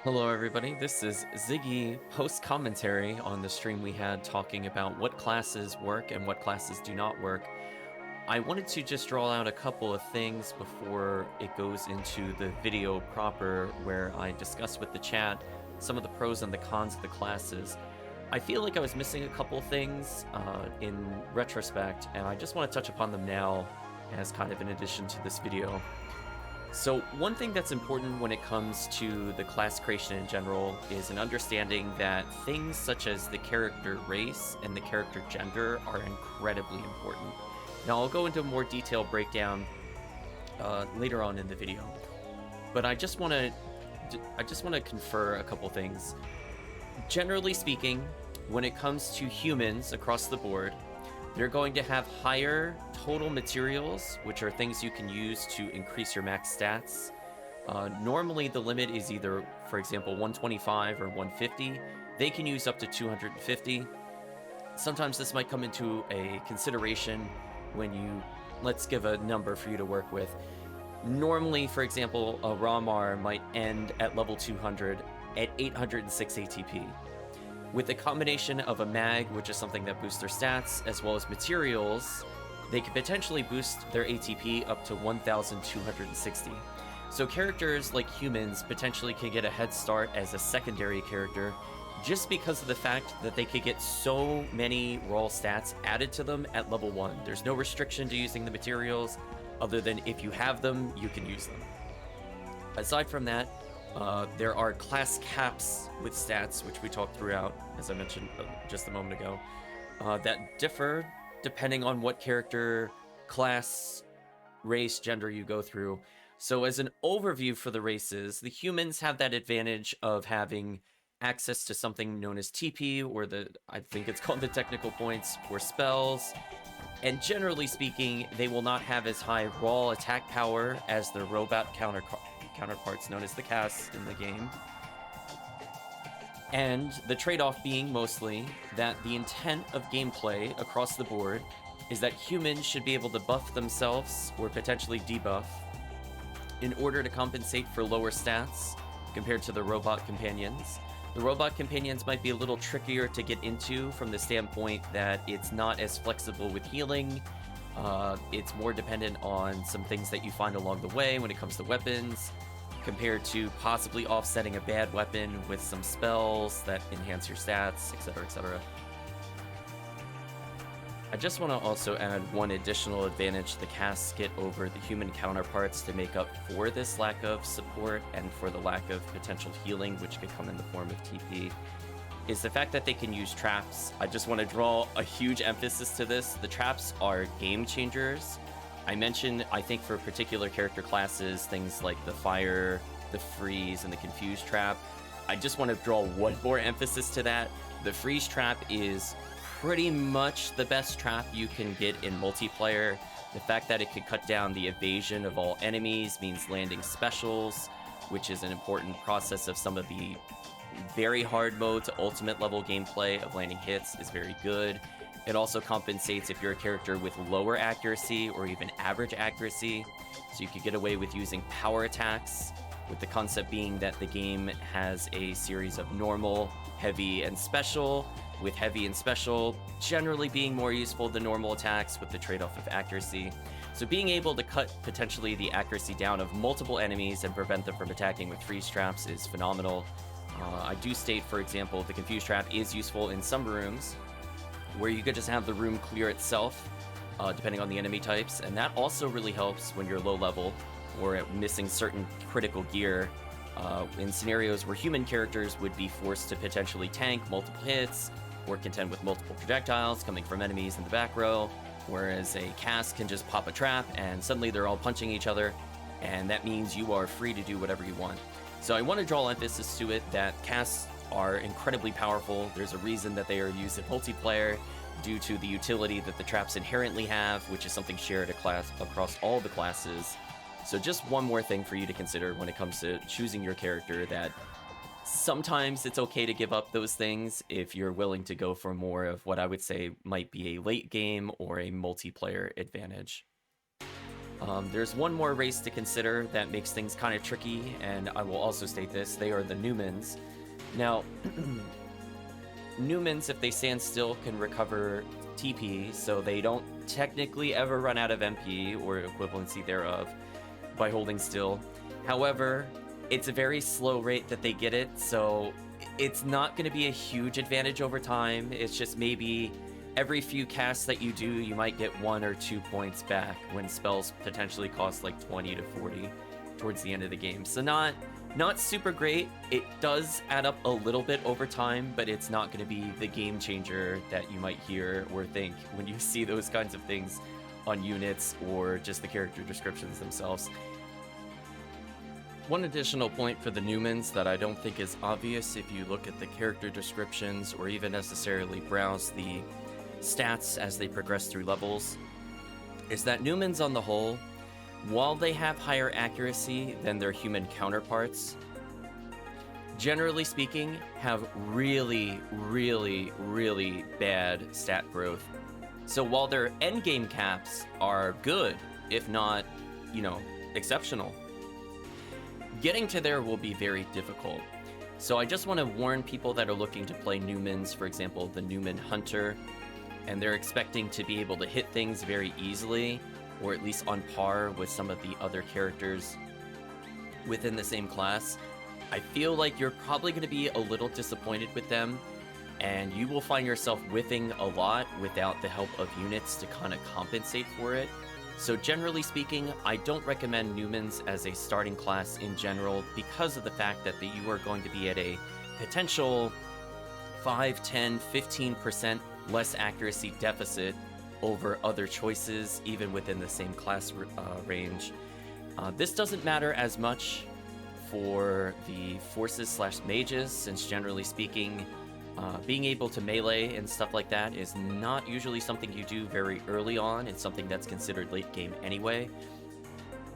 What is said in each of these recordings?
Hello, everybody. This is Ziggy post commentary on the stream we had talking about what classes work and what classes do not work. I wanted to just draw out a couple of things before it goes into the video proper, where I discuss with the chat some of the pros and the cons of the classes. I feel like I was missing a couple things in retrospect, and I just want to touch upon them now as kind of an addition to this video. So one thing that's important when it comes to the class creation in general is an understanding that things such as the character race and the character gender are incredibly important. Now I'll go into a more detailed breakdown later on in the video, but I just want to confer a couple things. Generally speaking, when it comes to humans across the board, they're going to have higher total materials, which are things you can use to increase your max stats. Normally, the limit is either, for example, 125 or 150. They can use up to 250. Sometimes this might come into a consideration when you, let's give a number for you to work with. Normally, for example, a RaMar might end at level 200 at 806 ATP. With a combination of a mag, which is something that boosts their stats, as well as materials, they could potentially boost their ATP up to 1,260. So characters like humans potentially could get a head start as a secondary character just because of the fact that they could get so many raw stats added to them at level 1. There's no restriction to using the materials, other than if you have them, you can use them. Aside from that, there are class caps with stats, which we talked throughout, as I mentioned just a moment ago, that differ depending on what character, class, race, gender you go through. So as an overview for the races, the humans have that advantage of having access to something known as TP, or I think it's called the technical points, or spells. And generally speaking, they will not have as high raw attack power as their robot counterparts known as the casts in the game. And the trade-off being mostly that the intent of gameplay across the board is that humans should be able to buff themselves or potentially debuff in order to compensate for lower stats compared to the robot companions. The robot companions might be a little trickier to get into from the standpoint that it's not as flexible with healing. It's more dependent on some things that you find along the way when it comes to weapons, compared to possibly offsetting a bad weapon with some spells that enhance your stats, etc., etc. I just want to also add one additional advantage the casts get over the human counterparts to make up for this lack of support and for the lack of potential healing, which could come in the form of TP, is the fact that they can use traps. I just want to draw a huge emphasis to this. The traps are game changers. I mentioned, I think for particular character classes, things like the fire, the freeze, and the confuse trap. I just want to draw one more emphasis to that. The freeze trap is pretty much the best trap you can get in multiplayer. The fact that it could cut down the evasion of all enemies means landing specials, which is an important process of some of the very hard mode to ultimate level gameplay of landing hits is very good. It also compensates if you're a character with lower accuracy or even average accuracy, so you could get away with using power attacks, with the concept being that the game has a series of normal, heavy, and special, with heavy and special generally being more useful than normal attacks with the trade-off of accuracy. So being able to cut potentially the accuracy down of multiple enemies and prevent them from attacking with freeze traps is phenomenal. I do state, for example, the confuse trap is useful in some rooms, where you could just have the room clear itself, depending on the enemy types, and that also really helps when you're low level or missing certain critical gear, in scenarios where human characters would be forced to potentially tank multiple hits or contend with multiple projectiles coming from enemies in the back row, whereas a cast can just pop a trap and suddenly they're all punching each other, and that means you are free to do whatever you want. So I want to draw emphasis to it that casts are incredibly powerful. There's a reason that they are used in multiplayer due to the utility that the traps inherently have, which is something shared across all the classes. So just one more thing for you to consider when it comes to choosing your character, that sometimes it's okay to give up those things if you're willing to go for more of what I would say might be a late game or a multiplayer advantage. There's one more race to consider that makes things kind of tricky, and I will also state this, they are the Newmans. Now, Newmans, if they stand still, can recover TP, so they don't technically ever run out of MP, or equivalency thereof, by holding still. However, it's a very slow rate that they get it, so it's not going to be a huge advantage over time. It's just maybe every few casts that you do, you might get 1 or 2 points back when spells potentially cost like 20 to 40 towards the end of the game. So not super great. It does add up a little bit over time, but it's not going to be the game changer that you might hear or think when you see those kinds of things on units or just the character descriptions themselves. One additional point for the Newmans that I don't think is obvious if you look at the character descriptions or even necessarily browse the stats as they progress through levels is that Newmans on the whole, while they have higher accuracy than their human counterparts, generally speaking, have really, really, really bad stat growth. So while their endgame caps are good, if not, exceptional, getting to there will be very difficult. So I just want to warn people that are looking to play Newmans, for example, the Newman Hunter, and they're expecting to be able to hit things very easily, or at least on par with some of the other characters within the same class. I feel like you're probably going to be a little disappointed with them, and you will find yourself whiffing a lot without the help of units to kind of compensate for it. So generally speaking, I don't recommend Newmans as a starting class in general because of the fact that you are going to be at a potential 5, 10, 15% less accuracy deficit over other choices, even within the same class range. This doesn't matter as much for the forces / mages, since generally speaking, being able to melee and stuff like that is not usually something you do very early on. It's something that's considered late game anyway.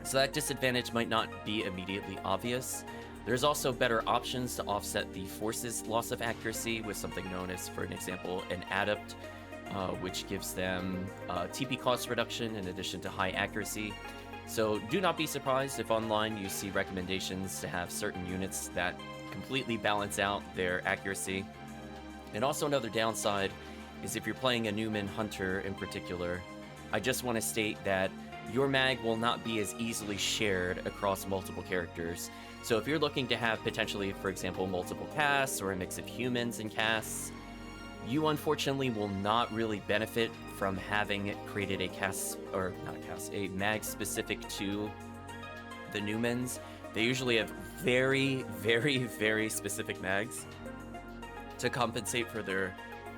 So that disadvantage might not be immediately obvious. There's also better options to offset the forces loss of accuracy with something known as, for an example, an adept, which gives them TP cost reduction in addition to high accuracy. So do not be surprised if online you see recommendations to have certain units that completely balance out their accuracy. And also another downside is if you're playing a Newman Hunter in particular, I just want to state that your mag will not be as easily shared across multiple characters. So if you're looking to have potentially, for example, multiple casts or a mix of humans and casts, you unfortunately will not really benefit from having created a mag specific to the Newmans. They usually have very, very, very specific mags to compensate for their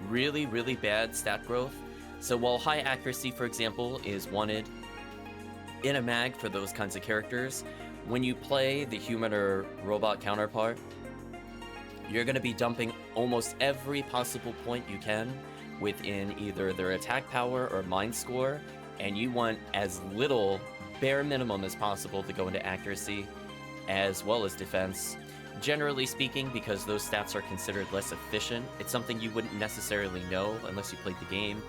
really, really bad stat growth. So while high accuracy, for example, is wanted in a mag for those kinds of characters, when you play the human or robot counterpart, you're going to be dumping almost every possible point you can within either their attack power or mind score, and you want as little bare minimum as possible to go into accuracy as well as defense. Generally speaking, because those stats are considered less efficient, it's something you wouldn't necessarily know unless you played the game.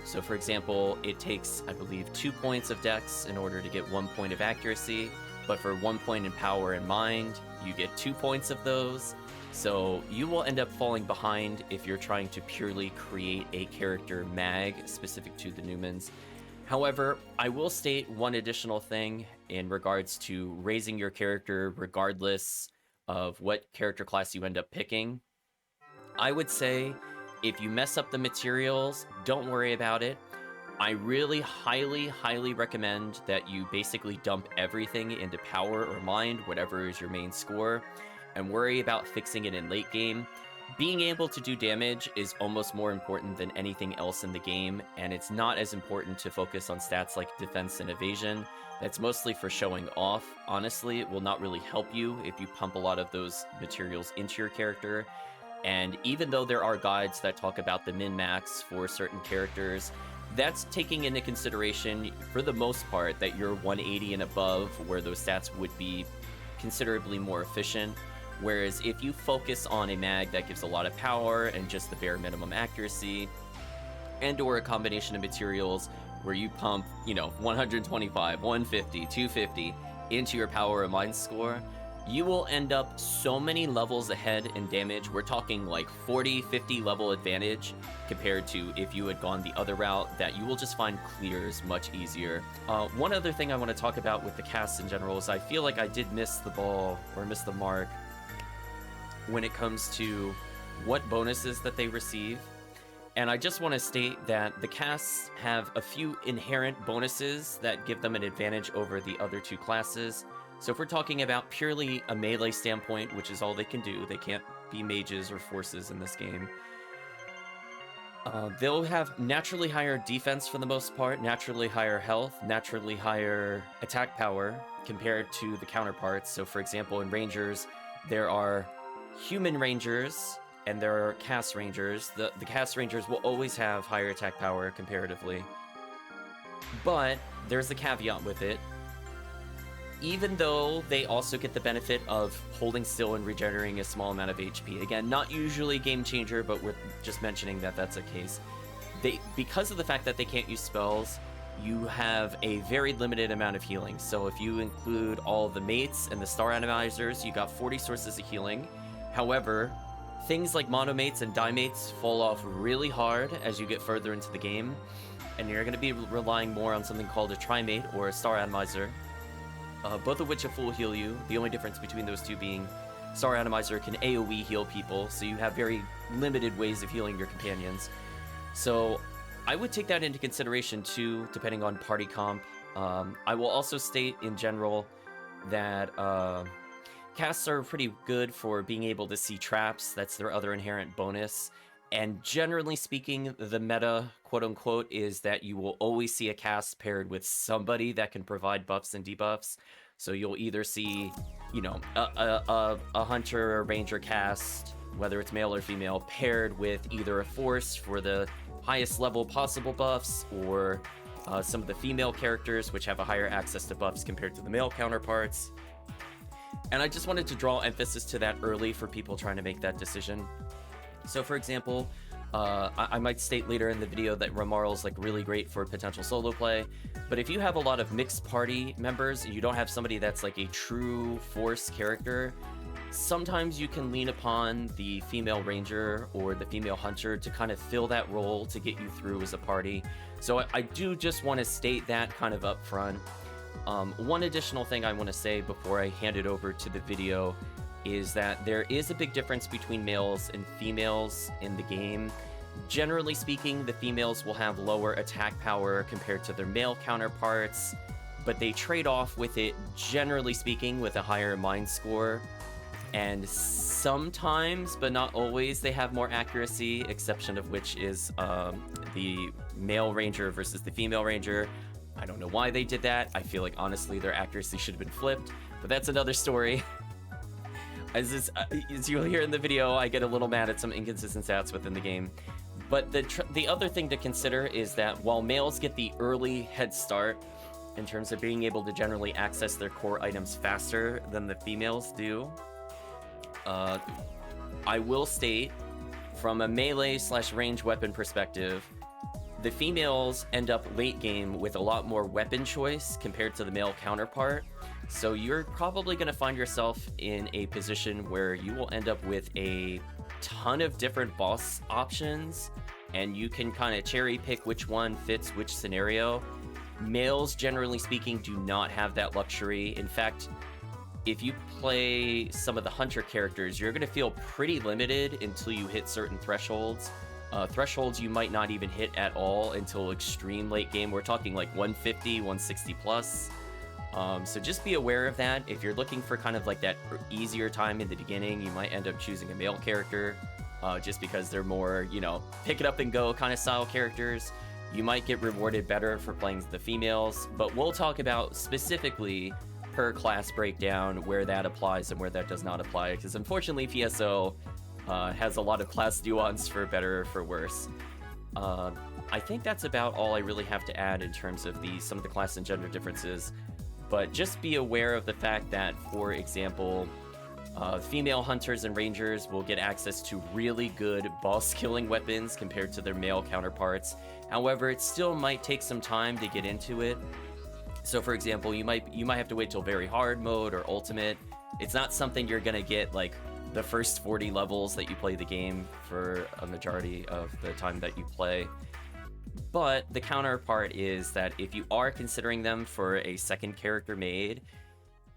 So for example, it takes, I believe, 2 points of dex in order to get 1 point of accuracy, but for 1 point in power and mind, you get 2 points of those. So you will end up falling behind if you're trying to purely create a character mag specific to the Newmans. However, I will state one additional thing in regards to raising your character regardless of what character class you end up picking. I would say if you mess up the materials, don't worry about it. I really highly, highly recommend that you basically dump everything into power or mind, whatever is your main score, and worry about fixing it in late game. Being able to do damage is almost more important than anything else in the game, and it's not as important to focus on stats like defense and evasion. That's mostly for showing off. Honestly, it will not really help you if you pump a lot of those materials into your character. And even though there are guides that talk about the min-max for certain characters, that's taking into consideration, for the most part, that you're 180 and above, where those stats would be considerably more efficient. Whereas if you focus on a mag that gives a lot of power and just the bare minimum accuracy, and or a combination of materials where you pump, 125, 150, 250 into your power and mind score, you will end up so many levels ahead in damage. We're talking like 40, 50 level advantage compared to if you had gone the other route, that you will just find clears much easier. One other thing I want to talk about with the cast in general is I feel like I did miss the ball or miss the mark when it comes to what bonuses that they receive. And I just want to state that the casts have a few inherent bonuses that give them an advantage over the other two classes. So if we're talking about purely a melee standpoint, which is all they can do, they can't be mages or forces in this game. They'll have naturally higher defense for the most part, naturally higher health, naturally higher attack power compared to the counterparts. So for example, in Rangers, there are human Rangers and there are cast Rangers. The cast Rangers will always have higher attack power comparatively. But there's a caveat with it. Even though they also get the benefit of holding still and regenerating a small amount of HP. Again, not usually a game changer, but we're just mentioning that that's a case. Because of the fact that they can't use spells, you have a very limited amount of healing. So if you include all the mates and the star atomizers, you got 40 sources of healing. However, things like monomates and dimates fall off really hard as you get further into the game, and you're going to be relying more on something called a trimate or a star atomizer. Both of which will full heal you. The only difference between those two being Star Atomizer can AoE heal people, so you have very limited ways of healing your companions. So I would take that into consideration too, depending on party comp. I will also state in general that casts are pretty good for being able to see traps. That's their other inherent bonus. And generally speaking, the meta, quote unquote, is that you will always see a cast paired with somebody that can provide buffs and debuffs. So you'll either see, a hunter or ranger cast, whether it's male or female, paired with either a force for the highest level possible buffs, or some of the female characters, which have a higher access to buffs compared to the male counterparts. And I just wanted to draw emphasis to that early for people trying to make that decision. So for example, I might state later in the video that RaMarl is like really great for potential solo play, but if you have a lot of mixed party members and you don't have somebody that's like a true force character, sometimes you can lean upon the female ranger or the female hunter to kind of fill that role to get you through as a party. So I do just want to state that kind of up front. One additional thing I want to say before I hand it over to the video is that there is a big difference between males and females in the game. Generally speaking, the females will have lower attack power compared to their male counterparts, but they trade off with it, generally speaking, with a higher mind score. And sometimes, but not always, they have more accuracy, exception of which is the male ranger versus the female ranger. I don't know why they did that. I feel like, honestly, their accuracy should have been flipped, but that's another story. As you'll hear in the video, I get a little mad at some inconsistent stats within the game. But the other thing to consider is that while males get the early head start in terms of being able to generally access their core items faster than the females do, I will state, from a melee/range weapon perspective, the females end up late game with a lot more weapon choice compared to the male counterpart. So you're probably going to find yourself in a position where you will end up with a ton of different boss options, and you can kind of cherry pick which one fits which scenario. Males, generally speaking, do not have that luxury. In fact, if you play some of the hunter characters, you're going to feel pretty limited until you hit certain thresholds. Thresholds you might not even hit at all until extreme late game. We're talking like 150, 160 plus. So just be aware of that. If you're looking for kind of like that easier time in the beginning, you might end up choosing a male character, just because they're more, pick it up and go kind of style characters. You might get rewarded better for playing the females, but we'll talk about specifically per class breakdown where that applies and where that does not apply, because unfortunately PSO has a lot of class nuance for better or for worse. I think that's about all I really have to add in terms of some of the class and gender differences. But just be aware of the fact that, for example, Female hunters and rangers will get access to really good boss killing weapons compared to their male counterparts. However, it still might take some time to get into it. So for example, you might have to wait till very hard mode or ultimate. It's not something you're gonna get like the first 40 levels that you play the game for a majority of the time that you play. But the counterpart is that if you are considering them for a second character made,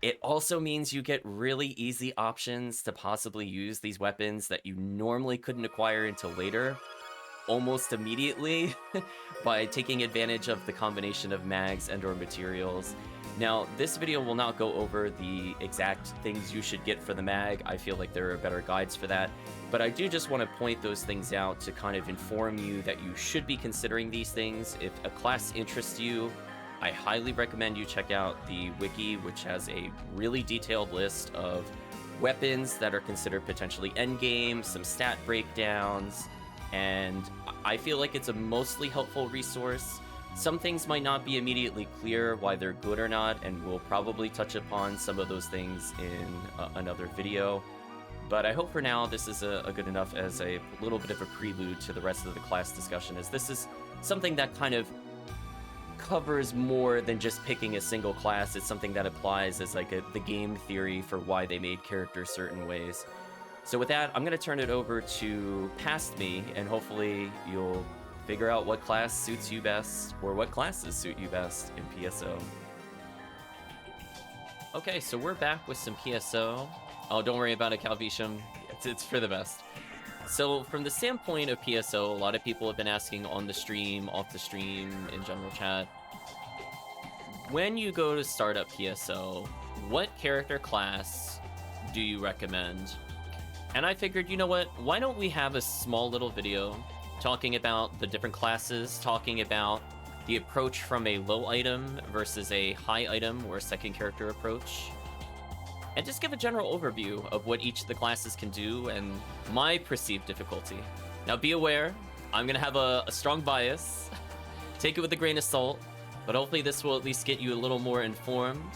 it also means you get really easy options to possibly use these weapons that you normally couldn't acquire until later, almost immediately, by taking advantage of the combination of mags and or materials. Now, this video will not go over the exact things you should get for the mag. I feel like there are better guides for that. But I do just want to point those things out to kind of inform you that you should be considering these things. If a class interests you, I highly recommend you check out the wiki, which has a really detailed list of weapons that are considered potentially endgame, some stat breakdowns, and I feel like it's a mostly helpful resource. Some things might not be immediately clear why they're good or not, and we'll probably touch upon some of those things in another video. But I hope for now this is a good enough as a little bit of a prelude to the rest of the class discussion, as this is something that kind of covers more than just picking a single class. It's something that applies as like the game theory for why they made characters certain ways. So with that, I'm going to turn it over to Past Me, and hopefully you'll figure out what class suits you best, or what classes suit you best in PSO. Okay, so we're back with some PSO. Oh, don't worry about it, Calvisham. It's for the best. So from the standpoint of PSO, a lot of people have been asking on the stream, off the stream, in general chat, when you go to start up PSO, what character class do you recommend? And I figured, you know what, why don't we have a small little video talking about the different classes, talking about the approach from a low item versus a high item or a second character approach, and just give a general overview of what each of the classes can do and my perceived difficulty. Now be aware, I'm gonna have a strong bias. Take it with a grain of salt, but hopefully this will at least get you a little more informed.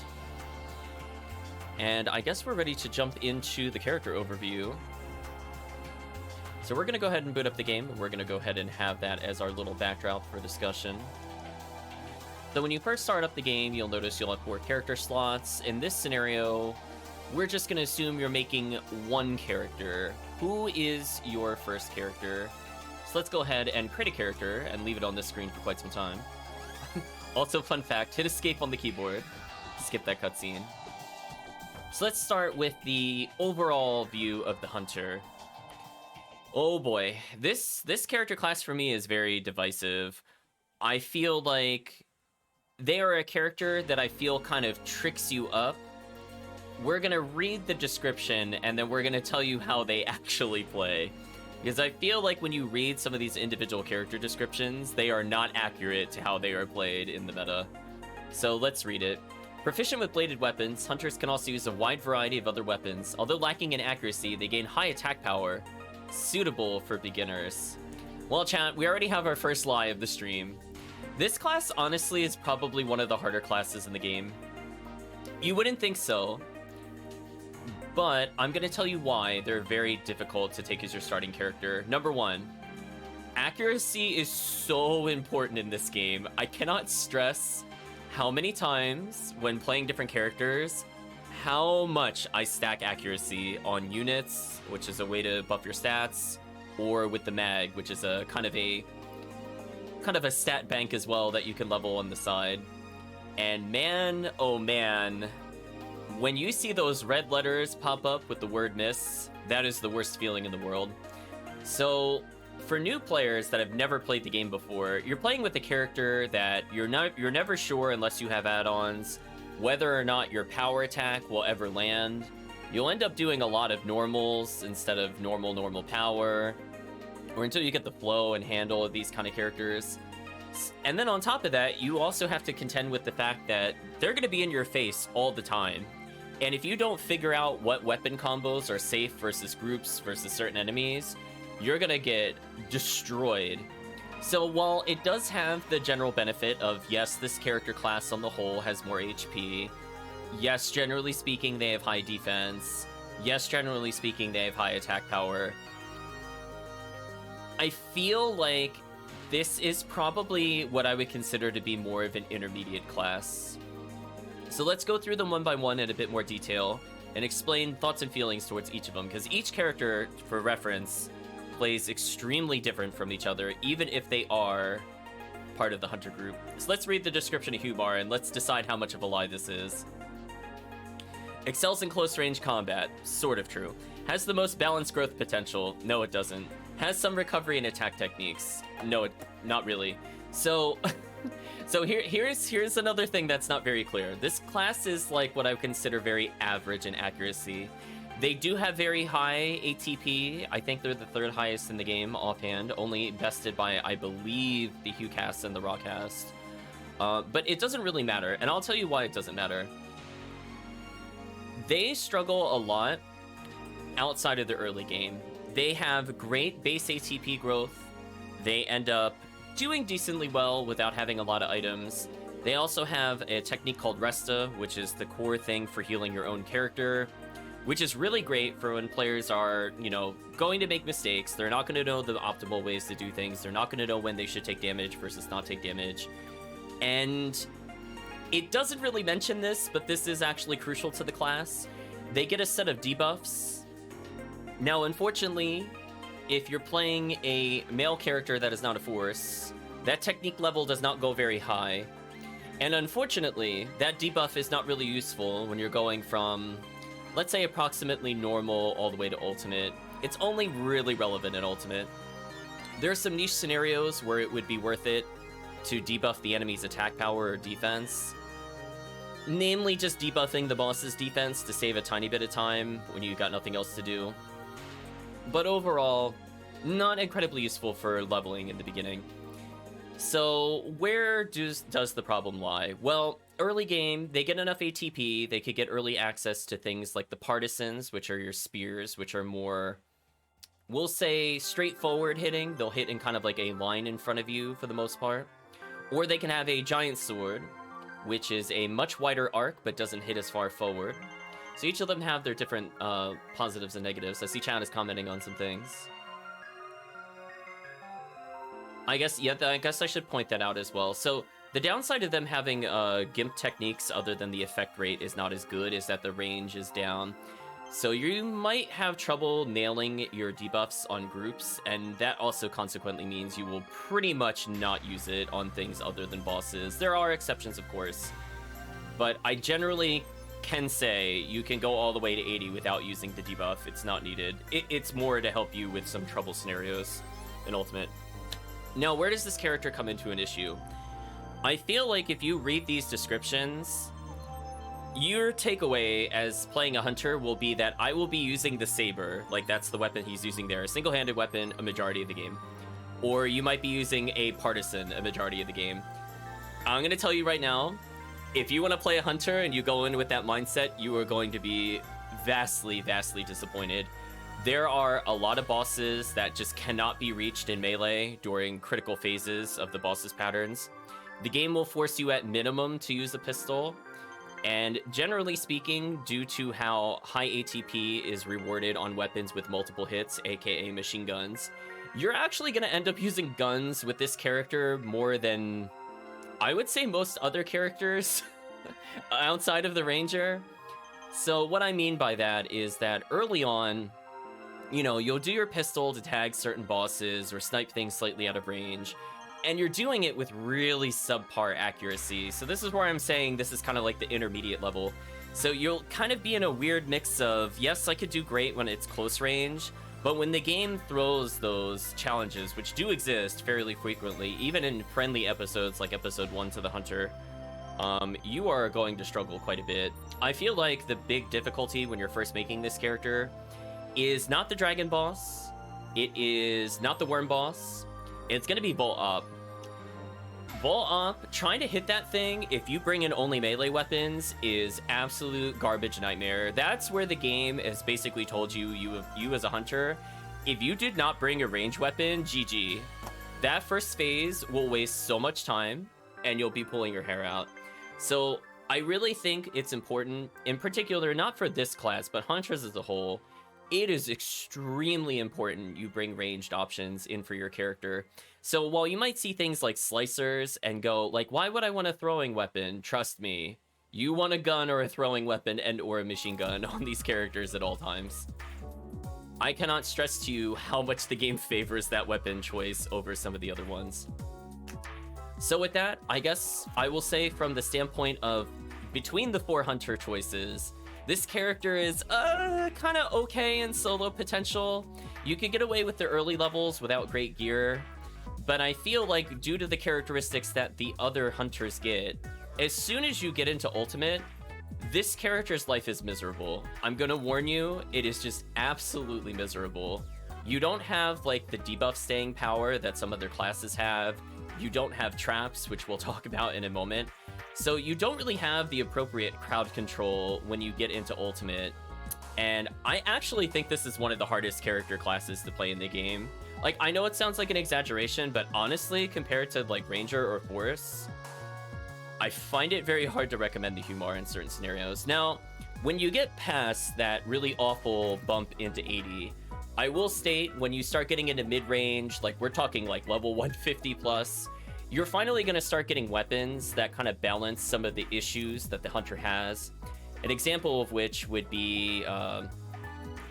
And I guess we're ready to jump into the character overview. So we're gonna go ahead and boot up the game, and we're gonna go ahead and have that as our little backdrop for discussion. So when you first start up the game, you'll notice you'll have 4 character slots. In this scenario, we're just going to assume you're making one character. Who is your first character? So let's go ahead and create a character and leave it on this screen for quite some time. Also, fun fact, hit escape on the keyboard. Skip that cutscene. So let's start with the overall view of the hunter. Oh boy, this character class for me is very divisive. I feel like they are a character that I feel kind of tricks you up. We're gonna read the description and then we're gonna tell you how they actually play. Because I feel like when you read some of these individual character descriptions, they are not accurate to how they are played in the meta. So let's read it. Proficient with bladed weapons, hunters can also use a wide variety of other weapons. Although lacking in accuracy, they gain high attack power, suitable for beginners. Well, chat, we already have our first lie of the stream. This class, honestly, is probably one of the harder classes in the game. You wouldn't think so, but I'm going to tell you why they're very difficult to take as your starting character. Number 1, accuracy is so important in this game. I cannot stress how many times when playing different characters, how much I stack accuracy on units, which is a way to buff your stats, or with the mag, which is a kind of a stat bank as well that you can level on the side. And man, oh man, when you see those red letters pop up with the word miss, that is the worst feeling in the world. So for new players that have never played the game before, you're playing with a character that you're never sure, unless you have add-ons, whether or not your power attack will ever land. You'll end up doing a lot of normals instead of normal power, or until you get the flow and handle of these kind of characters. And then on top of that, you also have to contend with the fact that they're going to be in your face all the time. And if you don't figure out what weapon combos are safe versus groups versus certain enemies, you're going to get destroyed. So while it does have the general benefit of, yes, this character class on the whole has more HP, yes, generally speaking, they have high defense, Yes, generally speaking, they have high attack power. I feel like this is probably what I would consider to be more of an intermediate class. So let's go through them one by one in a bit more detail and explain thoughts and feelings towards each of them, because each character, for reference, plays extremely different from each other, even if they are part of the hunter group. So let's read the description of HuMar and let's decide how much of a lie this is. Excels in close range combat, sort of true. Has the most balanced growth potential, no it doesn't. Has some recovery and attack techniques, no, not really. So, here's another thing that's not very clear. This class is like what I would consider very average in accuracy. They do have very high ATP. I think they're the third highest in the game offhand, only bested by, I believe, the HuCast and the RaCast. But it doesn't really matter, and I'll tell you why it doesn't matter. They struggle a lot outside of the early game. They have great base ATP growth. They end up doing decently well without having a lot of items. They also have a technique called Resta, which is the core thing for healing your own character, which is really great for when players are, you know, going to make mistakes. They're not going to know the optimal ways to do things. They're not going to know when they should take damage versus not take damage. And it doesn't really mention this, but this is actually crucial to the class. They get a set of debuffs. Now, unfortunately, if you're playing a male character that is not a force, that technique level does not go very high. And unfortunately, that debuff is not really useful when you're going from, let's say, approximately normal all the way to ultimate. It's only really relevant in ultimate. There are some niche scenarios where it would be worth it to debuff the enemy's attack power or defense. Namely, just debuffing the boss's defense to save a tiny bit of time when you got nothing else to do. But overall, not incredibly useful for leveling in the beginning. So where does the problem lie? Well, early game, they get enough ATP, they could get early access to things like the partisans, which are your spears, which are more, we'll say, straightforward hitting. They'll hit in kind of like a line in front of you for the most part. Or they can have a giant sword, which is a much wider arc, but doesn't hit as far forward. So each of them have their different positives and negatives. I see Chan is commenting on some things. I guess I should point that out as well. So the downside of them having GIMP techniques other than the effect rate is not as good is that the range is down. So you might have trouble nailing your debuffs on groups, and that also consequently means you will pretty much not use it on things other than bosses. There are exceptions, of course, but I generally can say you can go all the way to 80 without using the debuff. It's not needed. It's more to help you with some trouble scenarios in Ultimate. Now, where does this character come into an issue? I feel like if you read these descriptions, your takeaway as playing a hunter will be that I will be using the saber, like that's the weapon he's using there, a single-handed weapon a majority of the game. Or you might be using a partisan a majority of the game. I'm going to tell you right now, if you want to play a hunter and you go in with that mindset, you are going to be vastly, vastly disappointed. There are a lot of bosses that just cannot be reached in melee during critical phases of the boss's patterns. The game will force you at minimum to use a pistol, and generally speaking, due to how high ATP is rewarded on weapons with multiple hits, aka machine guns, you're actually going to end up using guns with this character more than, I would say, most other characters outside of the Ranger. So what I mean by that is that early on, you know, you'll do your pistol to tag certain bosses or snipe things slightly out of range, and you're doing it with really subpar accuracy. So this is where I'm saying this is kind of like the intermediate level. So you'll kind of be in a weird mix of, yes, I could do great when it's close range, but when the game throws those challenges, which do exist fairly frequently, even in friendly episodes like episode 1 to the Hunter, you are going to struggle quite a bit. I feel like the big difficulty when you're first making this character is not the dragon boss, it is not the worm boss, it's gonna be Volt Op. Volt Op, trying to hit that thing if you bring in only melee weapons is absolute garbage nightmare. That's where the game has basically told you, you as a hunter, if you did not bring a range weapon, GG. That first phase will waste so much time and you'll be pulling your hair out. So I really think it's important, in particular, not for this class, but Hunters as a whole, it is extremely important you bring ranged options in for your character. So while you might see things like slicers and go, like, why would I want a throwing weapon? Trust me, you want a gun or a throwing weapon and or a machine gun on these characters at all times. I cannot stress to you how much the game favors that weapon choice over some of the other ones. So with that, I guess I will say from the standpoint of between the 4 hunter choices, this character is kind of okay in solo potential. You could get away with the early levels without great gear, but I feel like due to the characteristics that the other hunters get, as soon as you get into ultimate, this character's life is miserable. I'm gonna warn you, it is just absolutely miserable. You don't have like the debuff staying power that some other classes have. You don't have traps, which we'll talk about in a moment. So you don't really have the appropriate crowd control when you get into ultimate. And I actually think this is one of the hardest character classes to play in the game. Like, I know it sounds like an exaggeration, but honestly, compared to like Ranger or Force, I find it very hard to recommend the HuMar in certain scenarios. Now, when you get past that really awful bump into 80, I will state when you start getting into mid-range, like we're talking like level 150 plus, you're finally going to start getting weapons that kind of balance some of the issues that the hunter has. An example of which would be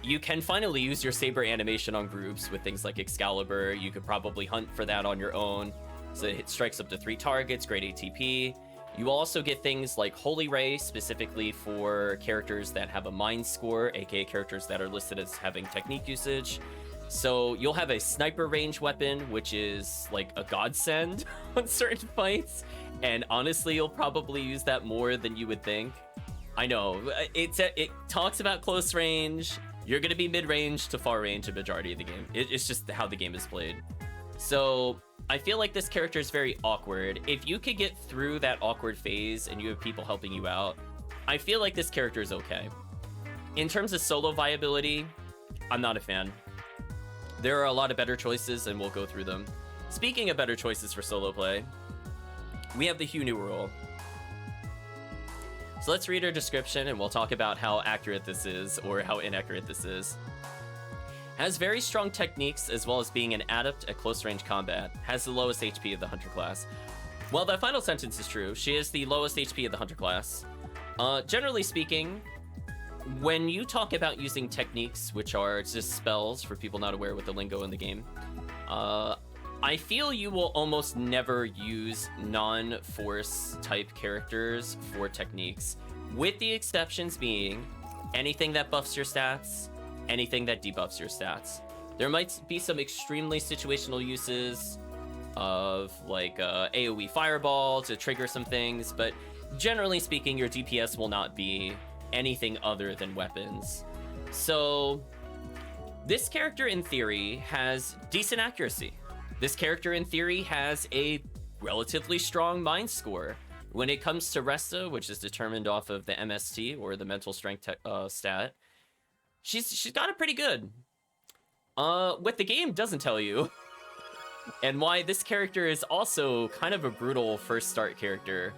you can finally use your saber animation on groups with things like Excalibur. You could probably hunt for that on your own. So it strikes up to 3 targets, great ATP. You also get things like Holy Ray, specifically for characters that have a mind score, aka characters that are listed as having technique usage. So you'll have a sniper range weapon, which is like a godsend on certain fights. And honestly, you'll probably use that more than you would think. I know, it talks about close range. You're going to be mid-range to far range a majority of the game. It's just how the game is played. So I feel like this character is very awkward. If you could get through that awkward phase and you have people helping you out, I feel like this character is okay. In terms of solo viability, I'm not a fan. There are a lot of better choices, and we'll go through them. Speaking of better choices for solo play, we have the HuNewearl. So let's read our description, and we'll talk about how accurate this is, or how inaccurate this is. Has very strong techniques, as well as being an adept at close-range combat. Has the lowest HP of the Hunter class. Well, that final sentence is true. She is the lowest HP of the Hunter class. Generally speaking, when you talk about using techniques, which are just spells for people not aware with the lingo in the game, I feel you will almost never use non-force type characters for techniques, with the exceptions being anything that buffs your stats, anything that debuffs your stats. There might be some extremely situational uses of like AoE fireball to trigger some things, but generally speaking, your DPS will not be anything other than weapons. So this character in theory has decent accuracy. This character in theory has a relatively strong mind score. When it comes to Resta, which is determined off of the MST or the mental strength stat, she's got it pretty good. What the game doesn't tell you, and why this character is also kind of a brutal first start character.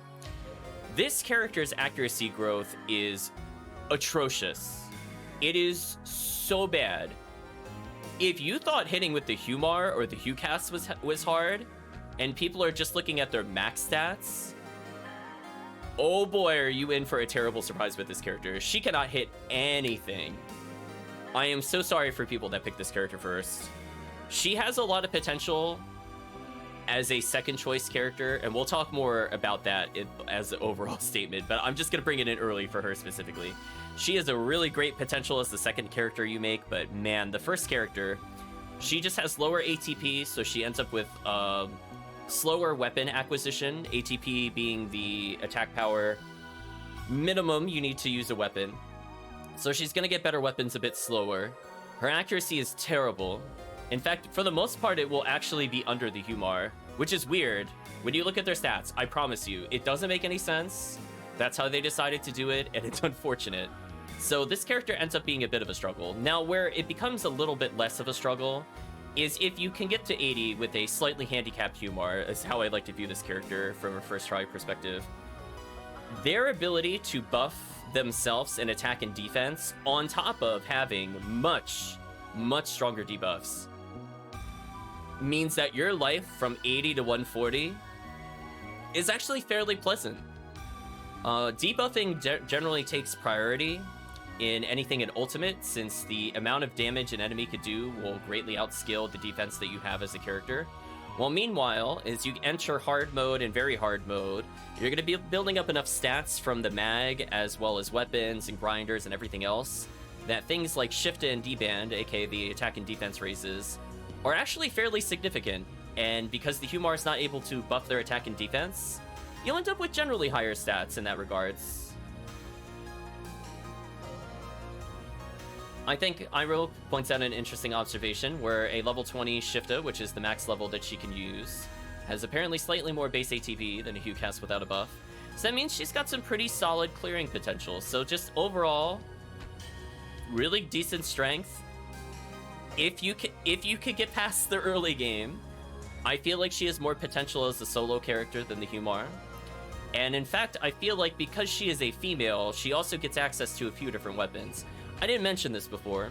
This character's accuracy growth is atrocious. It is so bad. If you thought hitting with the HuMar or the HuCast was hard, and people are just looking at their max stats, oh boy, are you in for a terrible surprise with this character. She cannot hit anything. I am so sorry for people that picked this character first. She has a lot of potential as a second choice character, and we'll talk more about that as an overall statement, but I'm just gonna bring it in early for her specifically. She has a really great potential as the second character you make, but man, the first character, she just has lower ATP, so she ends up with slower weapon acquisition, ATP being the attack power minimum you need to use a weapon. So she's gonna get better weapons a bit slower. Her accuracy is terrible. In fact, for the most part, it will actually be under the HuMar, which is weird. When you look at their stats, I promise you, it doesn't make any sense. That's how they decided to do it, and it's unfortunate. So this character ends up being a bit of a struggle. Now, where it becomes a little bit less of a struggle is if you can get to 80 with a slightly handicapped HuMar, is how I like to view this character from a first try perspective. their ability to buff themselves in attack and defense on top of having much stronger debuffs means that your life from 80 to 140 is actually fairly pleasant. Debuffing generally takes priority in anything in Ultimate, since the amount of damage an enemy could do will greatly outscale the defense that you have as a character. Well, meanwhile, as you enter hard mode and very hard mode, you're going to be building up enough stats from the mag, as well as weapons and grinders and everything else, that things like Shift and Deband, aka the attack and defense raises, are actually fairly significant. And because the HuMar is not able to buff their attack and defense, you'll end up with generally higher stats in that regards. I think Iroh points out an interesting observation where a level 20 Shifta, which is the max level that she can use, has apparently slightly more base ATB than a HuCast without a buff. So that means she's got some pretty solid clearing potential. So just overall, really decent strength. If you could get past the early game, I feel like she has more potential as a solo character than the HuMar. And in fact, I feel like because she is a female, she also gets access to a few different weapons. I didn't mention this before,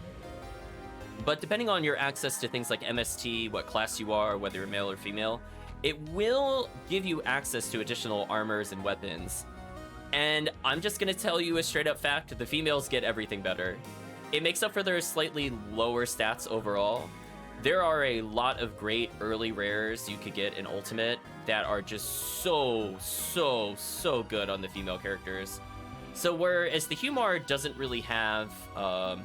but depending on your access to things like MST, what class you are, whether you're male or female, it will give you access to additional armors and weapons. And I'm just going to tell you a straight up fact, the females get everything better. It makes up for their slightly lower stats overall. There are a lot of great early rares you could get in Ultimate that are just so good on the female characters. So whereas the HuMar doesn't really have a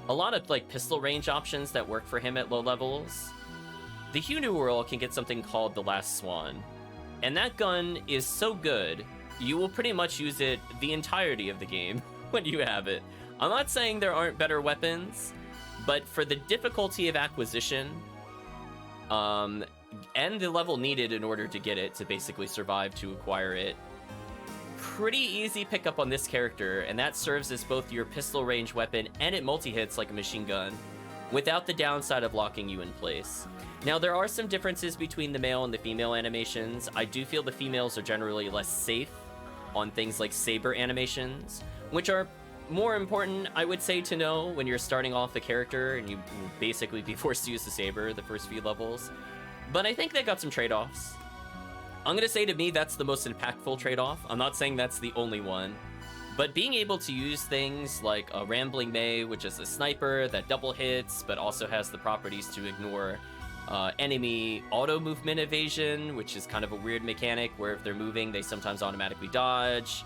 lot of like pistol range options that work for him at low levels, the HuNewearl can get something called the Last Swan. And that gun is so good, you will pretty much use it the entirety of the game when you have it. I'm not saying there aren't better weapons, but for the difficulty of acquisition, and the level needed in order to get it, to basically survive to acquire it, pretty easy pickup on this character, and that serves as both your pistol range weapon and it multi-hits like a machine gun, without the downside of locking you in place. Now, there are some differences between the male and the female animations. I do feel the females are generally less safe on things like saber animations, which are more important, I would say, to know when you're starting off a character and you will basically be forced to use the saber the first few levels. But I think they got some trade-offs. I'm going to say, to me, that's the most impactful trade-off. I'm not saying that's the only one. But being able to use things like a Rambling May, which is a sniper that double hits, but also has the properties to ignore enemy auto-movement evasion, which is kind of a weird mechanic where if they're moving, they sometimes automatically dodge.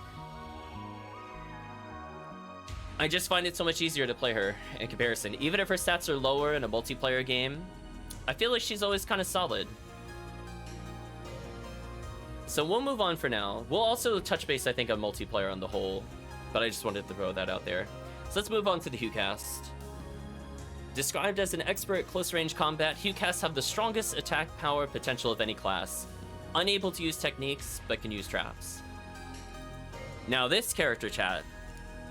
I just find it so much easier to play her in comparison. Even if her stats are lower in a multiplayer game, I feel like she's always kind of solid. So we'll move on for now. We'll also touch base, I think, on multiplayer on the whole, but I just wanted to throw that out there. So let's move on to the HuCast. Described as an expert at close-range combat, HuCasts have the strongest attack power potential of any class. Unable to use techniques, but can use traps. Now this character, chat.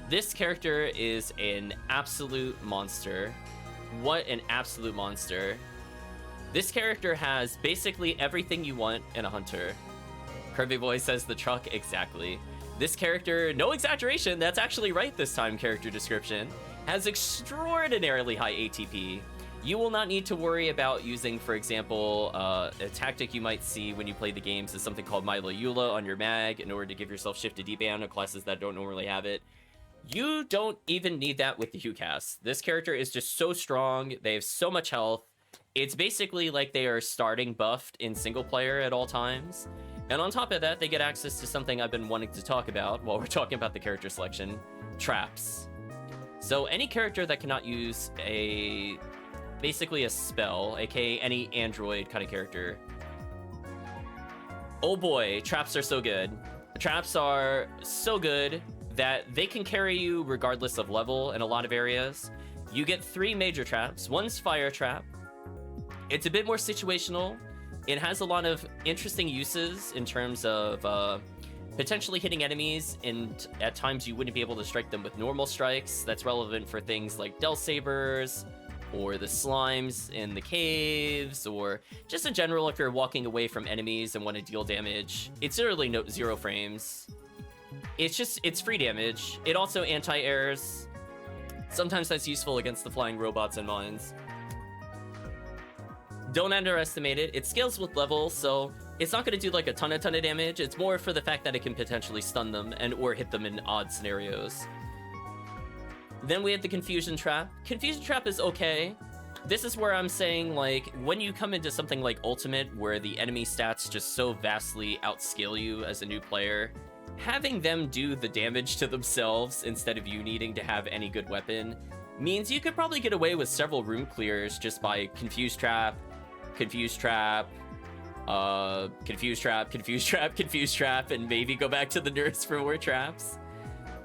This character is an absolute monster. What an absolute monster. This character has basically everything you want in a hunter. Kirby Boy says the truck, exactly. This character, no exaggeration, that's actually right this time, character description, has extraordinarily high ATP. You will not need to worry about using, for example, a tactic you might see when you play the games is something called Milo Eula on your mag in order to give yourself Shift to Deband on classes that don't normally have it. You don't even need that with the HuCast. This character is just so strong, they have so much health. It's basically like they are starting buffed in single player at all times. And on top of that, they get access to something I've been wanting to talk about while we're talking about the character selection, traps. So any character that cannot use basically a spell, aka any android kind of character. Oh boy, traps are so good. Traps are so good that they can carry you regardless of level in a lot of areas. You get 3 major traps. One's fire trap. It's a bit more situational. It has a lot of interesting uses in terms of potentially hitting enemies, and at times you wouldn't be able to strike them with normal strikes. That's relevant for things like Del Sabers, or the slimes in the caves, or just in general if you're walking away from enemies and want to deal damage. It's literally 0 frames. it's free damage. It also anti-airs. Sometimes that's useful against the flying robots and mines. Don't underestimate it. It scales with level, so it's not going to do like a ton of damage. It's more for the fact that it can potentially stun them and or hit them in odd scenarios. Then we have the Confusion Trap. Confusion Trap is okay. This is where I'm saying, like, when you come into something like Ultimate, where the enemy stats just so vastly outscale you as a new player, having them do the damage to themselves instead of you needing to have any good weapon means you could probably get away with several room clears just by Confuse Trap, Confuse Trap, Confuse Trap, Confuse Trap, Confuse Trap, and maybe go back to the nurse for more traps.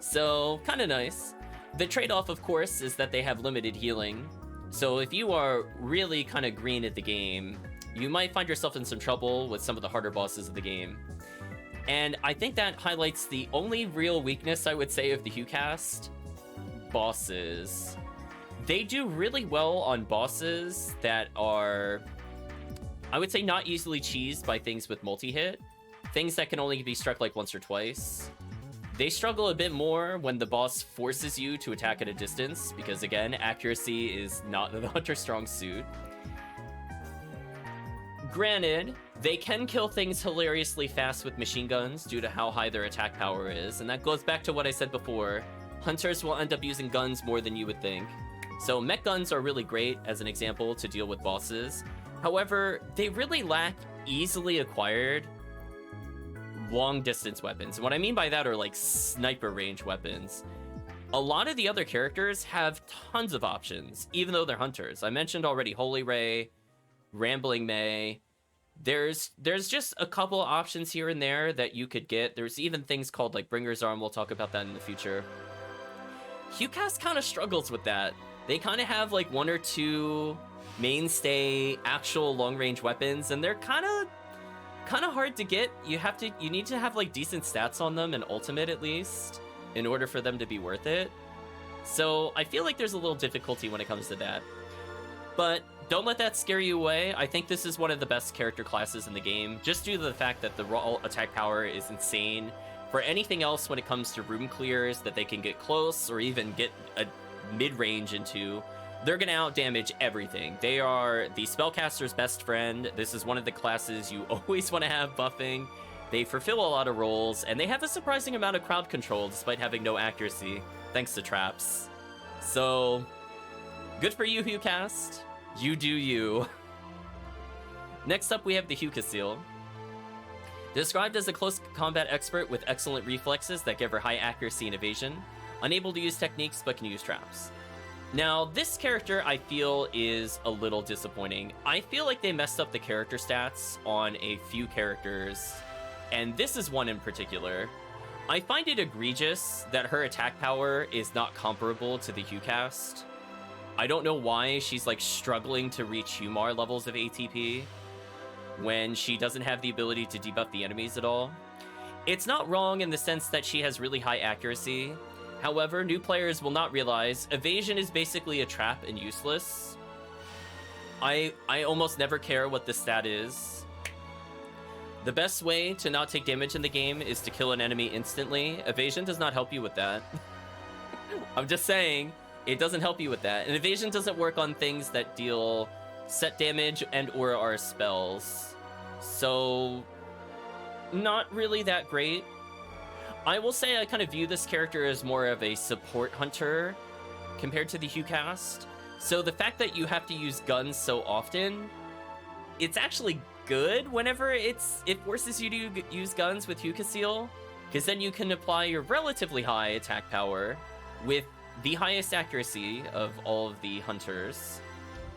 So, kind of nice. The trade-off, of course, is that they have limited healing. So if you are really kind of green at the game, you might find yourself in some trouble with some of the harder bosses of the game. And I think that highlights the only real weakness, I would say, of the HuCast. Bosses. They do really well on bosses that are, I would say, not easily cheesed by things with multi-hit. Things that can only be struck like once or twice. They struggle a bit more when the boss forces you to attack at a distance, because again, accuracy is not the Hunter's strong suit. Granted, they can kill things hilariously fast with machine guns due to how high their attack power is, and that goes back to what I said before. Hunters will end up using guns more than you would think. So mech guns are really great as an example to deal with bosses. However, they really lack easily acquired long distance weapons. And what I mean by that are like sniper range weapons. A lot of the other characters have tons of options, even though they're hunters. I mentioned already Holy Ray, Rambling May. There's just a couple of options here and there that you could get. There's even things called like Bringer's Arm. We'll talk about that in the future. HuCast kind of struggles with that. They kind of have like one or two mainstay actual long range weapons, and they're kind of hard to get. You need to have like decent stats on them in Ultimate at least in order for them to be worth it. So I feel like there's a little difficulty when it comes to that. But don't let that scare you away. I think this is one of the best character classes in the game, just due to the fact that the raw attack power is insane. For anything else when it comes to room clears that they can get close or even get a mid-range into, they're going to outdamage everything. They are the spellcaster's best friend. This is one of the classes you always want to have buffing. They fulfill a lot of roles, and they have a surprising amount of crowd control despite having no accuracy, thanks to traps. So, good for you, HuCast. You do you. Next up, we have the HuCaseal. Described as a close combat expert with excellent reflexes that give her high accuracy and evasion, unable to use techniques but can use traps. Now, this character, I feel, is a little disappointing. I feel like they messed up the character stats on a few characters, and this is one in particular. I find it egregious that her attack power is not comparable to the HuCast. I don't know why she's, like, struggling to reach HuMar levels of ATP when she doesn't have the ability to debuff the enemies at all. It's not wrong in the sense that she has really high accuracy. However, new players will not realize evasion is basically a trap and useless. I almost never care what the stat is. The best way to not take damage in the game is to kill an enemy instantly. Evasion does not help you with that. I'm just saying, it doesn't help you with that. And evasion doesn't work on things that deal set damage and or are spells. So, not really that great. I will say I kind of view this character as more of a support hunter compared to the HuCast. So the fact that you have to use guns so often, it's actually good whenever it forces you to use guns with HuCaseal, because then you can apply your relatively high attack power with the highest accuracy of all of the hunters.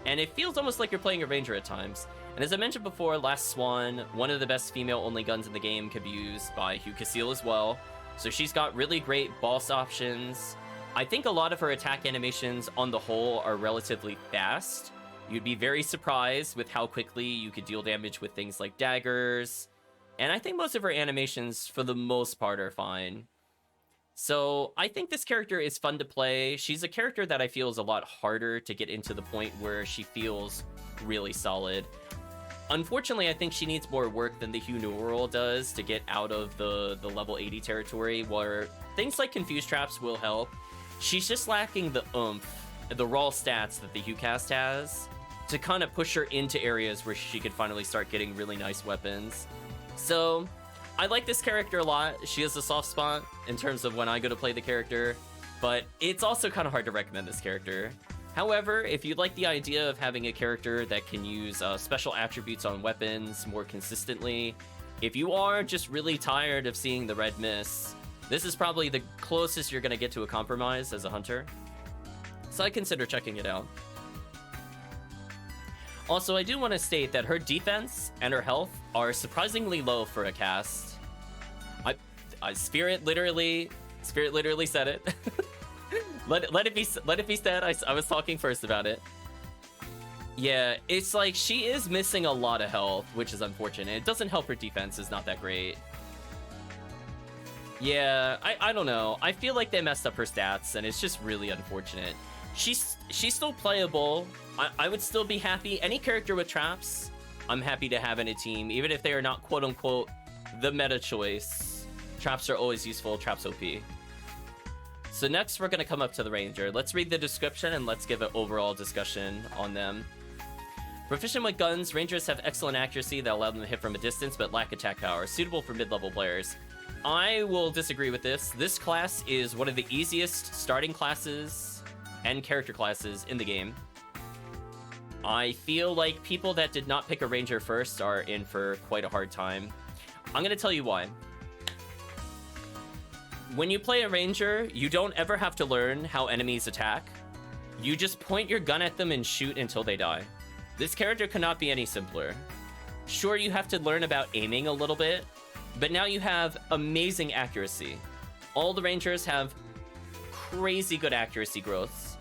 And it feels almost like you're playing a ranger at times. And as I mentioned before, Last Swan, one of the best female-only guns in the game, could be used by HuCaseal as well. So she's got really great boss options. I think a lot of her attack animations on the whole are relatively fast. You'd be very surprised with how quickly you could deal damage with things like daggers. And I think most of her animations, for the most part, are fine. So I think this character is fun to play. She's a character that I feel is a lot harder to get into the point where she feels really solid. Unfortunately, I think she needs more work than the HuNewearl does to get out of the level 80 territory, where things like Confuse Traps will help. She's just lacking the oomph, the raw stats that the HuCast has, to kind of push her into areas where she could finally start getting really nice weapons. So, I like this character a lot. She has a soft spot in terms of when I go to play the character, but it's also kind of hard to recommend this character. However, if you like the idea of having a character that can use special attributes on weapons more consistently, if you are just really tired of seeing the red miss, this is probably the closest you're going to get to a compromise as a hunter. So I consider checking it out. Also, I do want to state that her defense and her health are surprisingly low for a cast. Spirit literally said it. Let it be said. I was talking first about it. Yeah, it's like she is missing a lot of health, which is unfortunate. It doesn't help her defense is not that great. Yeah, I don't know. I feel like they messed up her stats, and it's just really unfortunate. She's still playable. I would still be happy. Any character with traps, I'm happy to have in a team, even if they are not quote-unquote the meta choice. Traps are always useful. Traps OP. So next, we're going to come up to the Ranger. Let's read the description, and let's give an overall discussion on them. Proficient with guns, Rangers have excellent accuracy that allow them to hit from a distance, but lack attack power. Suitable for mid-level players. I will disagree with this. This class is one of the easiest starting classes and character classes in the game. I feel like people that did not pick a Ranger first are in for quite a hard time. I'm going to tell you why. When you play a Ranger, you don't ever have to learn how enemies attack. You just point your gun at them and shoot until they die. This character cannot be any simpler. Sure, you have to learn about aiming a little bit, but now you have amazing accuracy. All the Rangers have crazy good accuracy growths.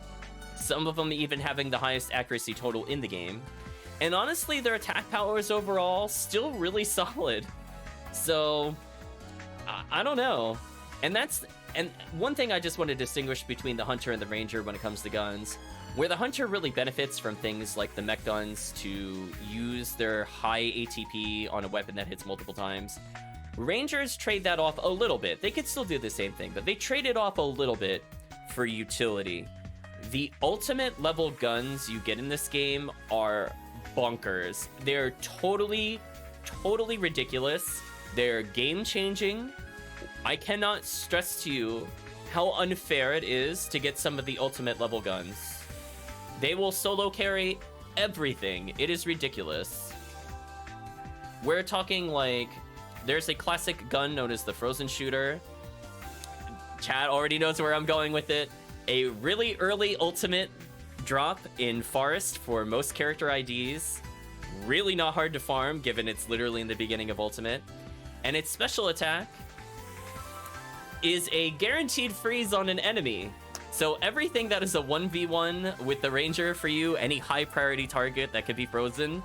Some of them even having the highest accuracy total in the game. And honestly, their attack powers overall still really solid. So, I don't know. And one thing I just want to distinguish between the Hunter and the Ranger when it comes to guns, where the Hunter really benefits from things like the mech guns to use their high ATP on a weapon that hits multiple times. Rangers trade that off a little bit. They could still do the same thing, but they trade it off a little bit for utility. The ultimate level guns you get in this game are bonkers. They're totally ridiculous. They're game-changing. I cannot stress to you how unfair it is to get some of the ultimate level guns. They will solo carry everything. It is ridiculous. We're talking like, there's a classic gun known as the Frozen Shooter. Chad already knows where I'm going with it. A really early ultimate drop in Forest for most character IDs. Really not hard to farm, given it's literally in the beginning of ultimate. And its special attack is a guaranteed freeze on an enemy. So everything that is a 1v1 with the Ranger for you, any high priority target that could be frozen,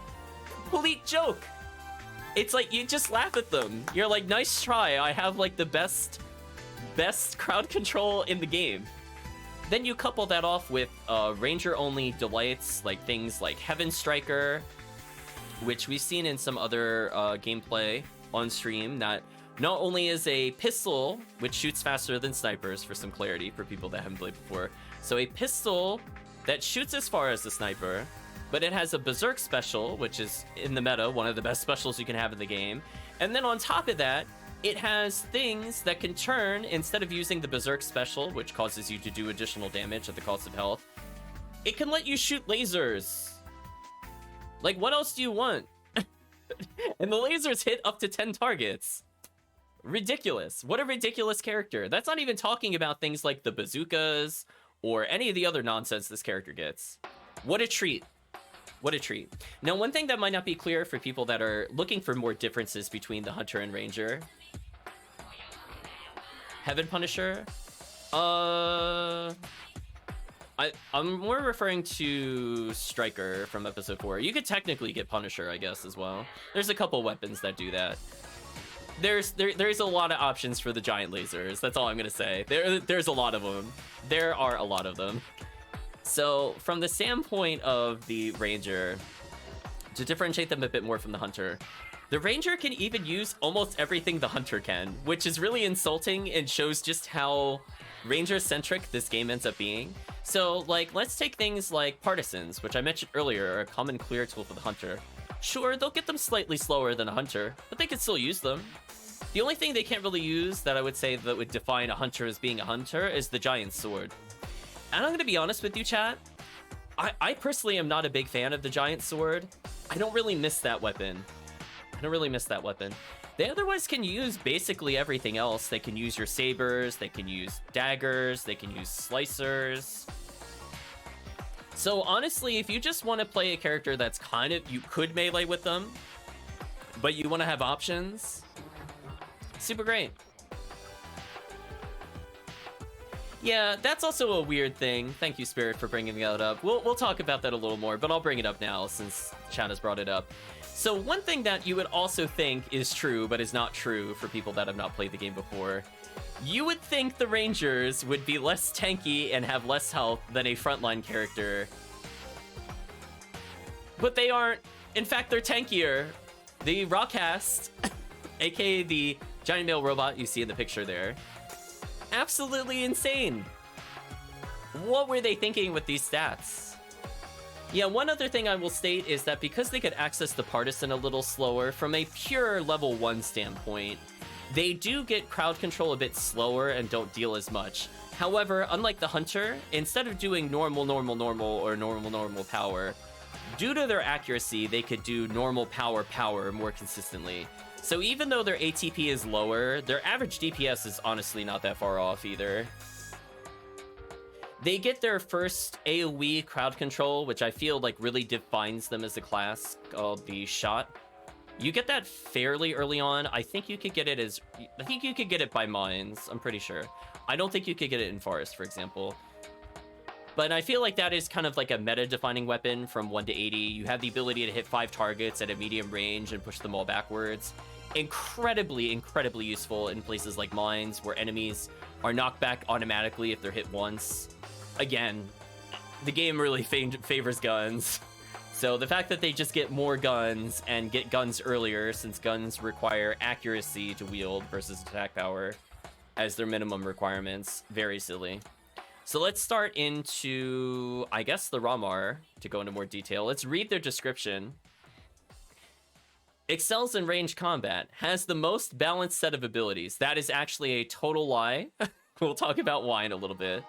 complete joke. It's like, you just laugh at them. You're like, nice try. I have like the best crowd control in the game. Then you couple that off with Ranger-only delights, like things like Heaven Striker, which we've seen in some other gameplay on stream, that not only is a pistol, which shoots faster than snipers, for some clarity for people that haven't played before. So a pistol that shoots as far as the sniper, but it has a Berserk special, which is, in the meta, one of the best specials you can have in the game. And then on top of that, it has things that can turn, instead of using the Berserk special, which causes you to do additional damage at the cost of health, it can let you shoot lasers. Like, what else do you want? And the lasers hit up to 10 targets. Ridiculous. What a ridiculous character. That's not even talking about things like the bazookas or any of the other nonsense this character gets. What a treat. What a treat. Now, one thing that might not be clear for people that are looking for more differences between the Hunter and Ranger. Heaven Punisher? I'm more referring to Striker from episode 4. You could technically get Punisher, I guess, as well. There's a couple weapons that do that. There's a lot of options for the giant lasers. That's all I'm gonna say. There's a lot of them. There are a lot of them. So from the standpoint of the Ranger, to differentiate them a bit more from the hunter. The ranger can even use almost everything the hunter can, which is really insulting and shows just how ranger-centric this game ends up being. So, like, let's take things like partisans, which I mentioned earlier are a common clear tool for the hunter. Sure, they'll get them slightly slower than a hunter, but they can still use them. The only thing they can't really use that I would say that would define a hunter as being a hunter is the giant sword. And I'm gonna be honest with you, chat, I personally am not a big fan of the giant sword. I don't really miss that weapon. They otherwise can use basically everything else. They can use your sabers, they can use daggers, they can use slicers. So honestly, if you just want to play a character that's kind of, you could melee with them, but you want to have options, super great. Yeah, that's also a weird thing. Thank you, Spirit, for bringing that up. We'll talk about that a little more, but I'll bring it up now since chat has brought it up. So one thing that you would also think is true, but is not true for people that have not played the game before, you would think the Rangers would be less tanky and have less health than a frontline character. But they aren't. In fact, they're tankier. The RaCast, aka the giant male robot you see in the picture there, absolutely insane. What were they thinking with these stats? Yeah, one other thing I will state is that because they could access the partisan a little slower, from a pure level 1 standpoint, they do get crowd control a bit slower and don't deal as much. However, unlike the hunter, instead of doing normal or normal power, due to their accuracy, they could do normal power more consistently. So even though their ATP is lower, their average DPS is honestly not that far off either. They get their first AoE crowd control, which I feel like really defines them as a class, called the shot. You get that fairly early on. I think you could get it by mines, I'm pretty sure. I don't think you could get it in forest, for example. But I feel like that is kind of like a meta-defining weapon from 1 to 80. You have the ability to hit 5 targets at a medium range and push them all backwards. Incredibly useful in places like mines, where enemies are knocked back automatically if they're hit once. Again, the game really favors guns. So the fact that they just get more guns and get guns earlier, since guns require accuracy to wield versus attack power as their minimum requirements, very silly. So let's start into, I guess, the RaMar to go into more detail. Let's read their description. Excels in ranged combat, has the most balanced set of abilities. That is actually a total lie. We'll talk about why in a little bit.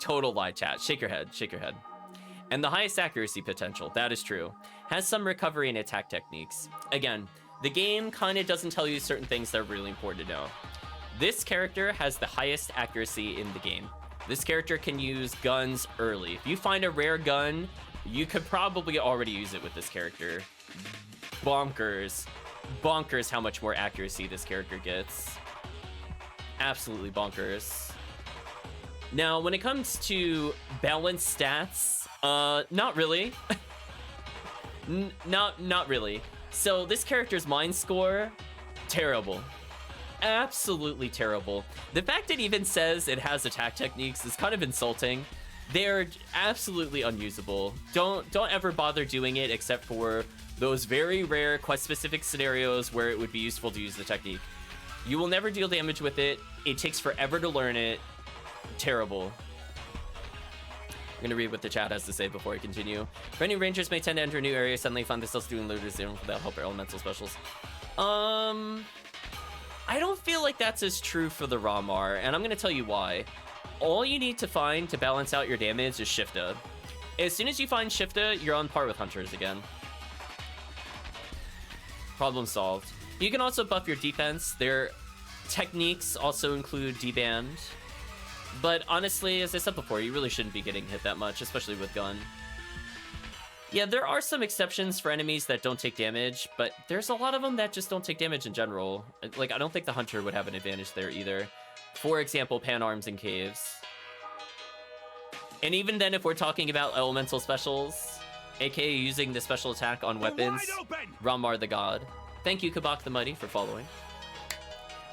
Total lie, chat. Shake your head. And the highest accuracy potential. That is true. Has some recovery and attack techniques. Again, the game kind of doesn't tell you certain things that are really important to know. This character has the highest accuracy in the game. This character can use guns early. If you find a rare gun, you could probably already use it with this character. Bonkers how much more accuracy this character gets. Absolutely bonkers. Now, when it comes to balanced stats, not really. Not really. So this character's mind score, terrible. Absolutely terrible. The fact it even says it has attack techniques is kind of insulting. They're absolutely unusable. Don't ever bother doing it except for those very rare quest-specific scenarios where it would be useful to use the technique. You will never deal damage with it. It takes forever to learn it. Terrible. I'm gonna read what the chat has to say before I continue. Brand new rangers may tend to enter a new area, suddenly find themselves doing looters without help or elemental specials. I don't feel like that's as true for the RaMar, and I'm gonna tell you why. All you need to find to balance out your damage is Shifta. As soon as you find Shifta, you're on par with hunters again. Problem solved. You can also buff your defense. Their techniques also include deband. But honestly, as I said before, you really shouldn't be getting hit that much, especially with gun. Yeah, there are some exceptions for enemies that don't take damage, but there's a lot of them that just don't take damage in general. Like, I don't think the hunter would have an advantage there either. For example, pan arms in caves. And even then, if we're talking about elemental specials, aka using the special attack on weapons, RaMar the God. Thank you, Kabak the Mighty, for following.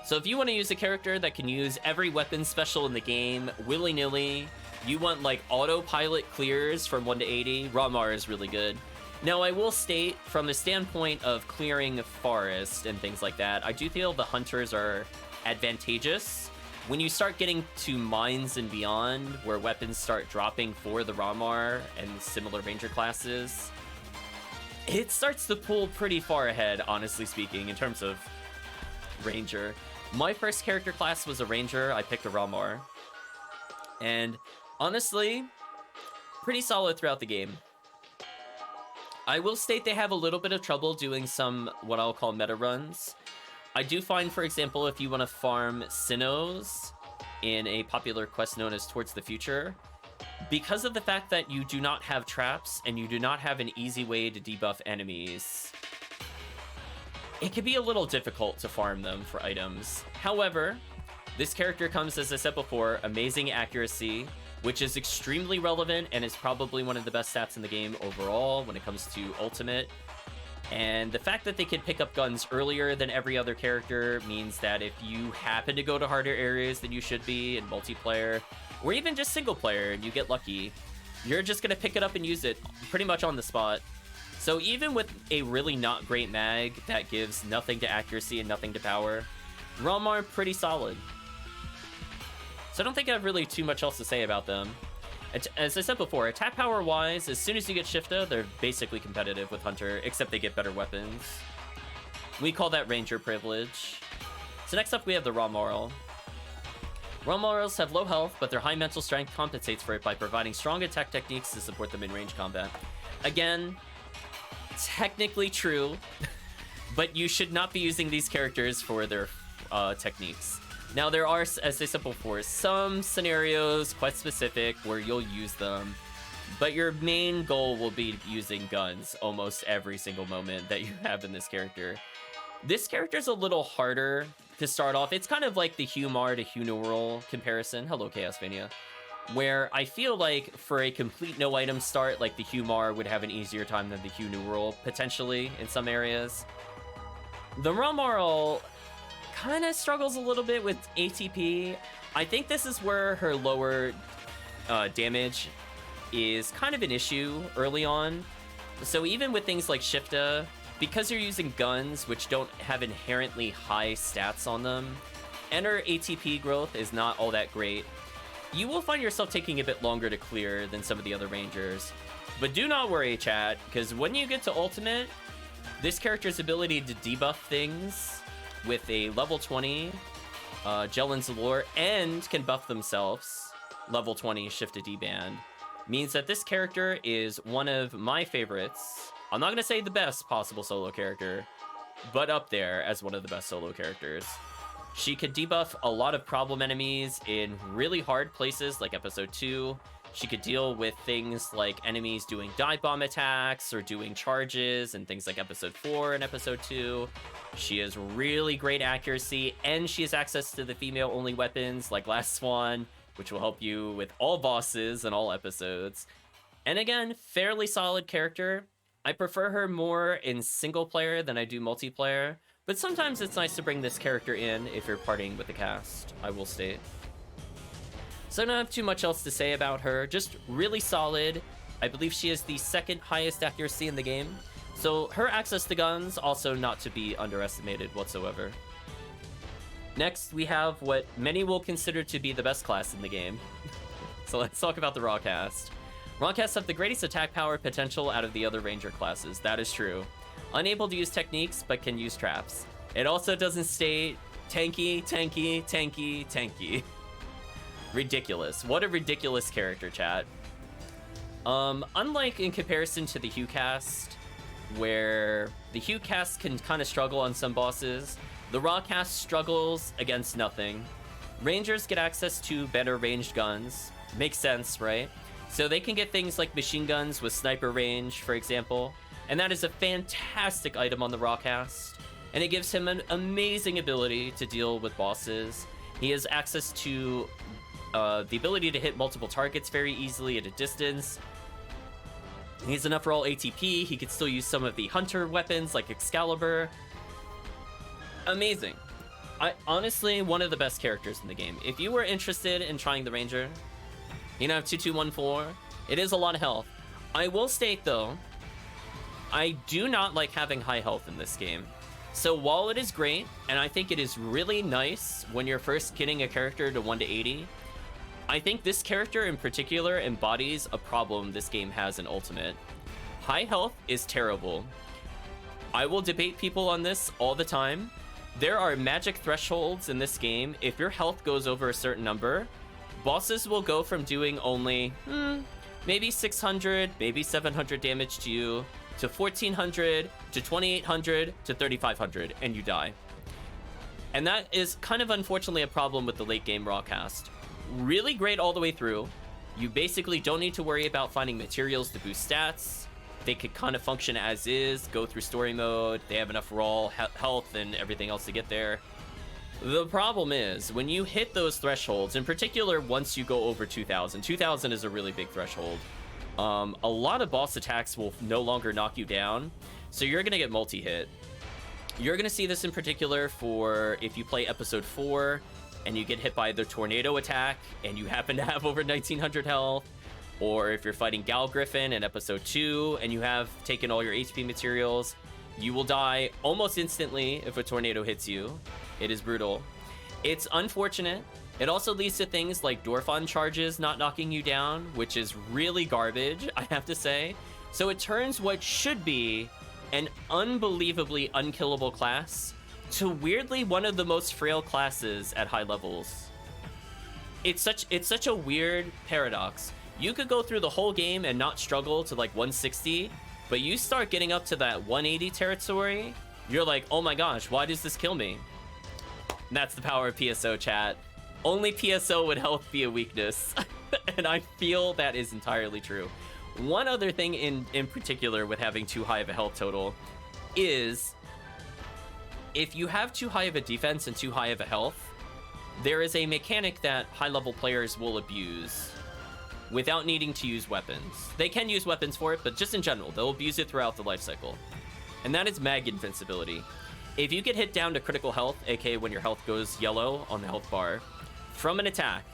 So if you want to use a character that can use every weapon special in the game willy-nilly, you want like autopilot clears from 1 to 80, RaMar is really good. Now, I will state, from the standpoint of clearing forest and things like that, I do feel the hunters are advantageous. When you start getting to mines and beyond, where weapons start dropping for the RaMar and similar ranger classes, it starts to pull pretty far ahead, honestly speaking, in terms of ranger. My first character class was a ranger. I picked a RaMar. And honestly, pretty solid throughout the game. I will state they have a little bit of trouble doing some what I'll call meta runs. I do find, for example, if you want to farm Sinnohs in a popular quest known as Towards the Future, because of the fact that you do not have traps and you do not have an easy way to debuff enemies, it can be a little difficult to farm them for items. However, this character comes, as I said before, amazing accuracy, which is extremely relevant and is probably one of the best stats in the game overall when it comes to ultimate. And the fact that they can pick up guns earlier than every other character means that if you happen to go to harder areas than you should be in multiplayer, or even just single player, and you get lucky, you're just gonna pick it up and use it pretty much on the spot. So even with a really not great mag that gives nothing to accuracy and nothing to power, RaMar pretty solid. So I don't think I have really too much else to say about them. As I said before, attack power wise, as soon as you get Shifta, they're basically competitive with Hunter, except they get better weapons. We call that Ranger privilege. So next up we have the RaMarl. RaMarls have low health, but their high mental strength compensates for it by providing strong attack techniques to support them in range combat. Again, technically true, but you should not be using these characters for their techniques. Now, there are, as I said before, some scenarios, quite specific, where you'll use them, but your main goal will be using guns almost every single moment that you have in this character. This character's a little harder to start off. It's kind of like the HuMar to HuNewearl comparison. Hello, Ephinea. Where I feel like for a complete no-item start, like the HuMar would have an easier time than the HuNewearl, potentially, in some areas. The RaMarl kind of struggles a little bit with ATP. I think this is where her lower damage is kind of an issue early on. So even with things like Shifta, because you're using guns which don't have inherently high stats on them, and her ATP growth is not all that great, you will find yourself taking a bit longer to clear than some of the other rangers. But do not worry, chat, because when you get to ultimate, this character's ability to debuff things with a level 20 Jelen's Allure and can buff themselves, level 20 Shift to D-Band, means that this character is one of my favorites. I'm not going to say the best possible solo character, but up there as one of the best solo characters. She could debuff a lot of problem enemies in really hard places like Episode 2. She could deal with things like enemies doing dive bomb attacks or doing charges and things like Episode 4 and Episode 2. She has really great accuracy, and she has access to the female-only weapons like Last Swan, which will help you with all bosses and all episodes. And again, fairly solid character. I prefer her more in single player than I do multiplayer, but sometimes it's nice to bring this character in if you're partying with the cast, I will state. So I don't have too much else to say about her, just really solid. I believe she is the second highest accuracy in the game, so her access to guns also not to be underestimated whatsoever. Next, we have what many will consider to be the best class in the game. So let's talk about the RaCast. RaCasts have the greatest attack power potential out of the other ranger classes, that is true. Unable to use techniques, but can use traps. It also doesn't state tanky, tanky, tanky, tanky. Ridiculous. What a ridiculous character, chat. Unlike in comparison to the HuCast, where the HuCast can kind of struggle on some bosses, the RaCast struggles against nothing. Rangers get access to better ranged guns. Makes sense, right? So they can get things like machine guns with sniper range, for example, and that is a fantastic item on the RaCast, and it gives him an amazing ability to deal with bosses. He has access to the ability to hit multiple targets very easily at a distance. He has enough for all ATP. He could still use some of the hunter weapons like Excalibur. Amazing. Honestly, one of the best characters in the game. If you were interested in trying the Ranger, you know, 2214, it is a lot of health. I will state, though, I do not like having high health in this game. So while it is great, and I think it is really nice when you're first getting a character to 1 to 80, I think this character in particular embodies a problem this game has in Ultimate. High health is terrible. I will debate people on this all the time. There are magic thresholds in this game. If your health goes over a certain number, bosses will go from doing only maybe 600, maybe 700 damage to you, to 1400, to 2800, to 3500, and you die. And that is kind of unfortunately a problem with the late game RaCast. Really great all the way through. You basically don't need to worry about finding materials to boost stats. They could kind of function as is, go through story mode. They have enough raw health and everything else to get there. The problem is, when you hit those thresholds, in particular, once you go over 2000, 2000 is a really big threshold. A lot of boss attacks will no longer knock you down, so you're going to get multi-hit. You're going to see this in particular for if you play episode 4 and you get hit by the tornado attack and you happen to have over 1900 health, or if you're fighting Gal Griffin in episode 2 and you have taken all your HP materials, you will die almost instantly if a tornado hits you. It is brutal. It's unfortunate. It also leads to things like Dorphon charges not knocking you down, which is really garbage, I have to say. So it turns what should be an unbelievably unkillable class to weirdly one of the most frail classes at high levels. It's such a weird paradox. You could go through the whole game and not struggle to like 160, but you start getting up to that 180 territory, you're like, oh my gosh, why does this kill me? And that's the power of PSO, chat. Only PSO would health be a weakness. And I feel that is entirely true. One other thing in particular with having too high of a health total is if you have too high of a defense and too high of a health, there is a mechanic that high-level players will abuse without needing to use weapons. They can use weapons for it, but just in general, they'll abuse it throughout the life cycle. And that is mag invincibility. If you get hit down to critical health, aka when your health goes yellow on the health bar, from an attack,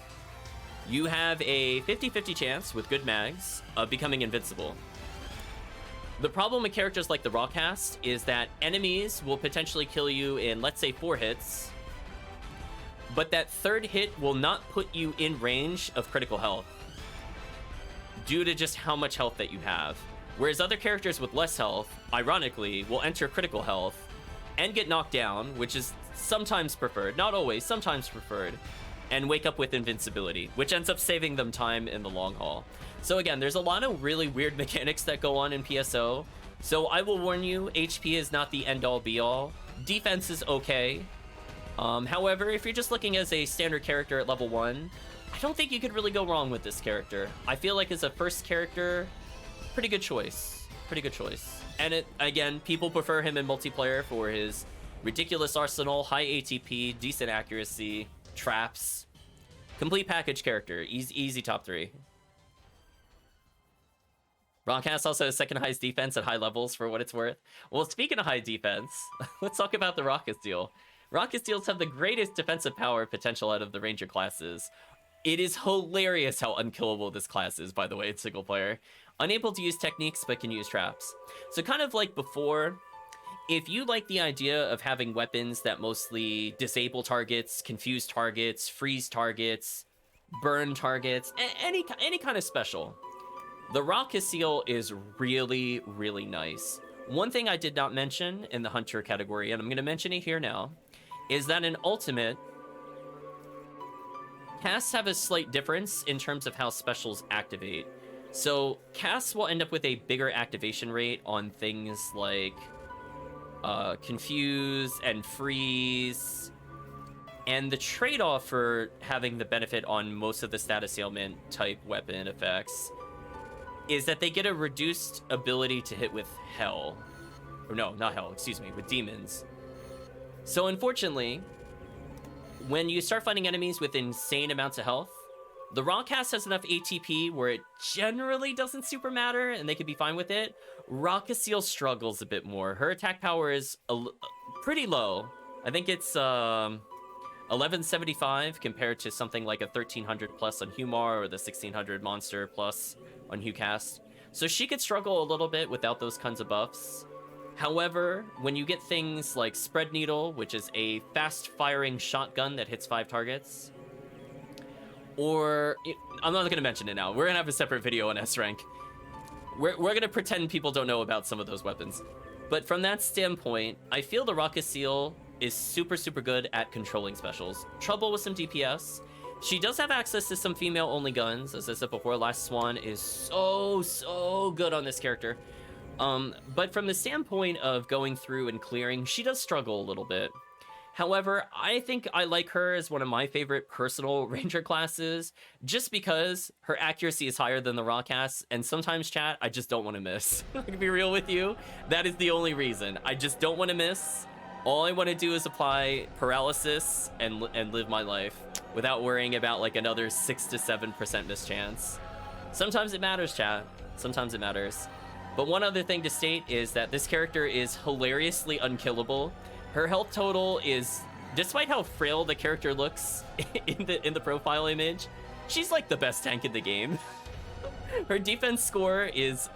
you have a 50-50 chance with good mags of becoming invincible. The problem with characters like the RaCast is that enemies will potentially kill you in, let's say, 4 hits, but that third hit will not put you in range of critical health due to just how much health that you have. Whereas other characters with less health, ironically, will enter critical health and get knocked down, which is sometimes preferred, not always, sometimes preferred, and wake up with invincibility, which ends up saving them time in the long haul. So again, there's a lot of really weird mechanics that go on in PSO. So I will warn you, HP is not the end-all be-all. Defense is okay. However, if you're just looking as a standard character at level 1, I don't think you could really go wrong with this character. I feel like as a first character, pretty good choice. Pretty good choice. And it, again, people prefer him in multiplayer for his ridiculous arsenal, high ATP, decent accuracy, traps. Complete package character. Easy top 3. RaCast also has second highest defense at high levels for what it's worth. Well, speaking of high defense, let's talk about the RaCaseal. RaCaseals have the greatest defensive power potential out of the Ranger classes. It is hilarious how unkillable this class is, by the way, in single player. Unable to use techniques, but can use traps. So kind of like before, if you like the idea of having weapons that mostly disable targets, confuse targets, freeze targets, burn targets, any kind of special, the RaCaseal is really, really nice. One thing I did not mention in the Hunter category, and I'm going to mention it here now, is that in Ultimate, casts have a slight difference in terms of how specials activate. So casts will end up with a bigger activation rate on things like confuse and freeze, and the trade-off for having the benefit on most of the status ailment type weapon effects is that they get a reduced ability to hit with hell. Or no, not hell, excuse me, with demons. So unfortunately, when you start fighting enemies with insane amounts of health, the RaCast has enough ATP where it generally doesn't super matter and they can be fine with it. RaCaseal struggles a bit more. Her attack power is pretty low. I think it's 1175 compared to something like a 1300 plus on HuMar or the 1600 monster plus on HuCast. So she could struggle a little bit without those kinds of buffs. However, when you get things like Spread Needle, which is a fast-firing shotgun that hits 5 targets, or... I'm not going to mention it now. We're going to have a separate video on S-Rank. We're going to pretend people don't know about some of those weapons. But from that standpoint, I feel the RaCaseal is super, super good at controlling specials. Trouble with some DPS. She does have access to some female-only guns. As I said before, Last Swan is so good on this character. But from the standpoint of going through and clearing, she does struggle a little bit. However, I think I like her as one of my favorite personal ranger classes, just because her accuracy is higher than the RaCast, and sometimes, chat, I just don't want to miss. I can be real with you. That is the only reason. I just don't want to miss. All I want to do is apply paralysis and live my life without worrying about like another 6 to 7% mischance. Sometimes it matters, chat. Sometimes it matters. But one other thing to state is that this character is hilariously unkillable. Her health total is, despite how frail the character looks in the profile image, she's like the best tank in the game. Her defense score is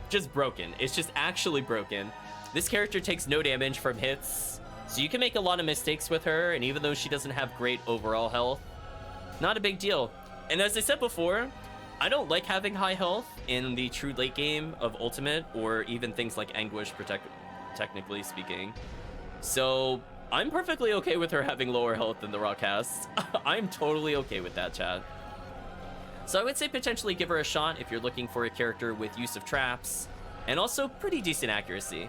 just broken. It's just actually broken. This character takes no damage from hits, so you can make a lot of mistakes with her, and even though she doesn't have great overall health, not a big deal. And as I said before, I don't like having high health in the true late game of Ultimate, or even things like Anguish, technically speaking. So I'm perfectly okay with her having lower health than the RaCast. I'm totally okay with that, chat. So I would say potentially give her a shot if you're looking for a character with use of traps, and also pretty decent accuracy.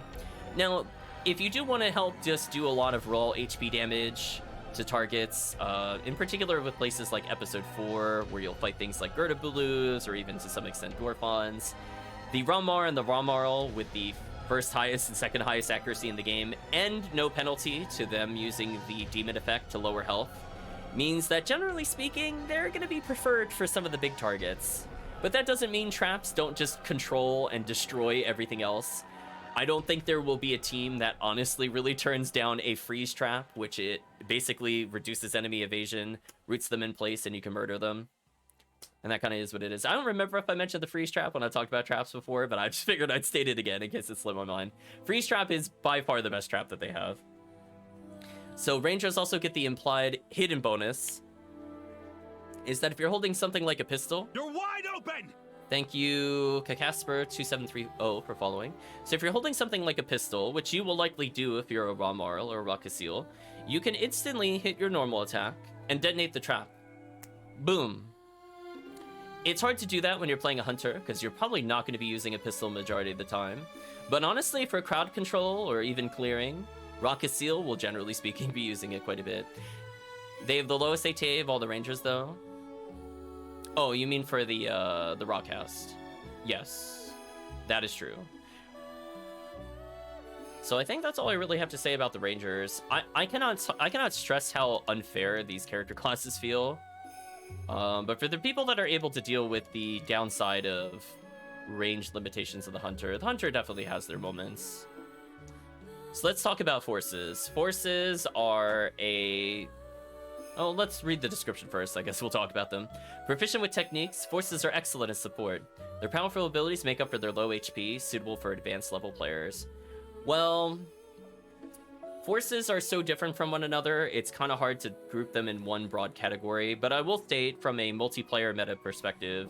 Now, if you do want to help just do a lot of raw HP damage to targets, in particular with places like Episode 4, where you'll fight things like Girdabulus, or even to some extent Gorfons, the RaMar and the RaMarl with the first highest and second highest accuracy in the game, and no penalty to them using the Demon effect to lower health, means that generally speaking, they're going to be preferred for some of the big targets. But that doesn't mean traps don't just control and destroy everything else. I don't think there will be a team that honestly really turns down a freeze trap, which it basically reduces enemy evasion, roots them in place, and you can murder them. And that kind of is what it is. I don't remember if I mentioned the freeze trap when I talked about traps before, but I just figured I'd state it again in case it slipped my mind. Freeze trap is by far the best trap that they have. So Rangers also get the implied hidden bonus, is that if you're holding something like a pistol... You're wide open! Thank you, Kakasper2730 for following. So if you're holding something like a pistol, which you will likely do if you're a RaMarl or a RaCaseal, you can instantly hit your normal attack and detonate the trap. Boom. It's hard to do that when you're playing a hunter, because you're probably not going to be using a pistol majority of the time. But honestly, for crowd control or even clearing, RaCaseal will generally speaking be using it quite a bit. They have the lowest ATA of all the Rangers, though. Oh, you mean for the RaCast? Yes, that is true. So I think that's all I really have to say about the Rangers. I cannot stress how unfair these character classes feel. But for the people that are able to deal with the downside of range limitations of the Hunter definitely has their moments. So let's talk about forces. Forces are a... Oh, let's read the description first. I guess we'll talk about them. Proficient with techniques, forces are excellent as support. Their powerful abilities make up for their low HP, suitable for advanced level players. Well, forces are so different from one another, it's kind of hard to group them in one broad category, but I will state from a multiplayer meta perspective,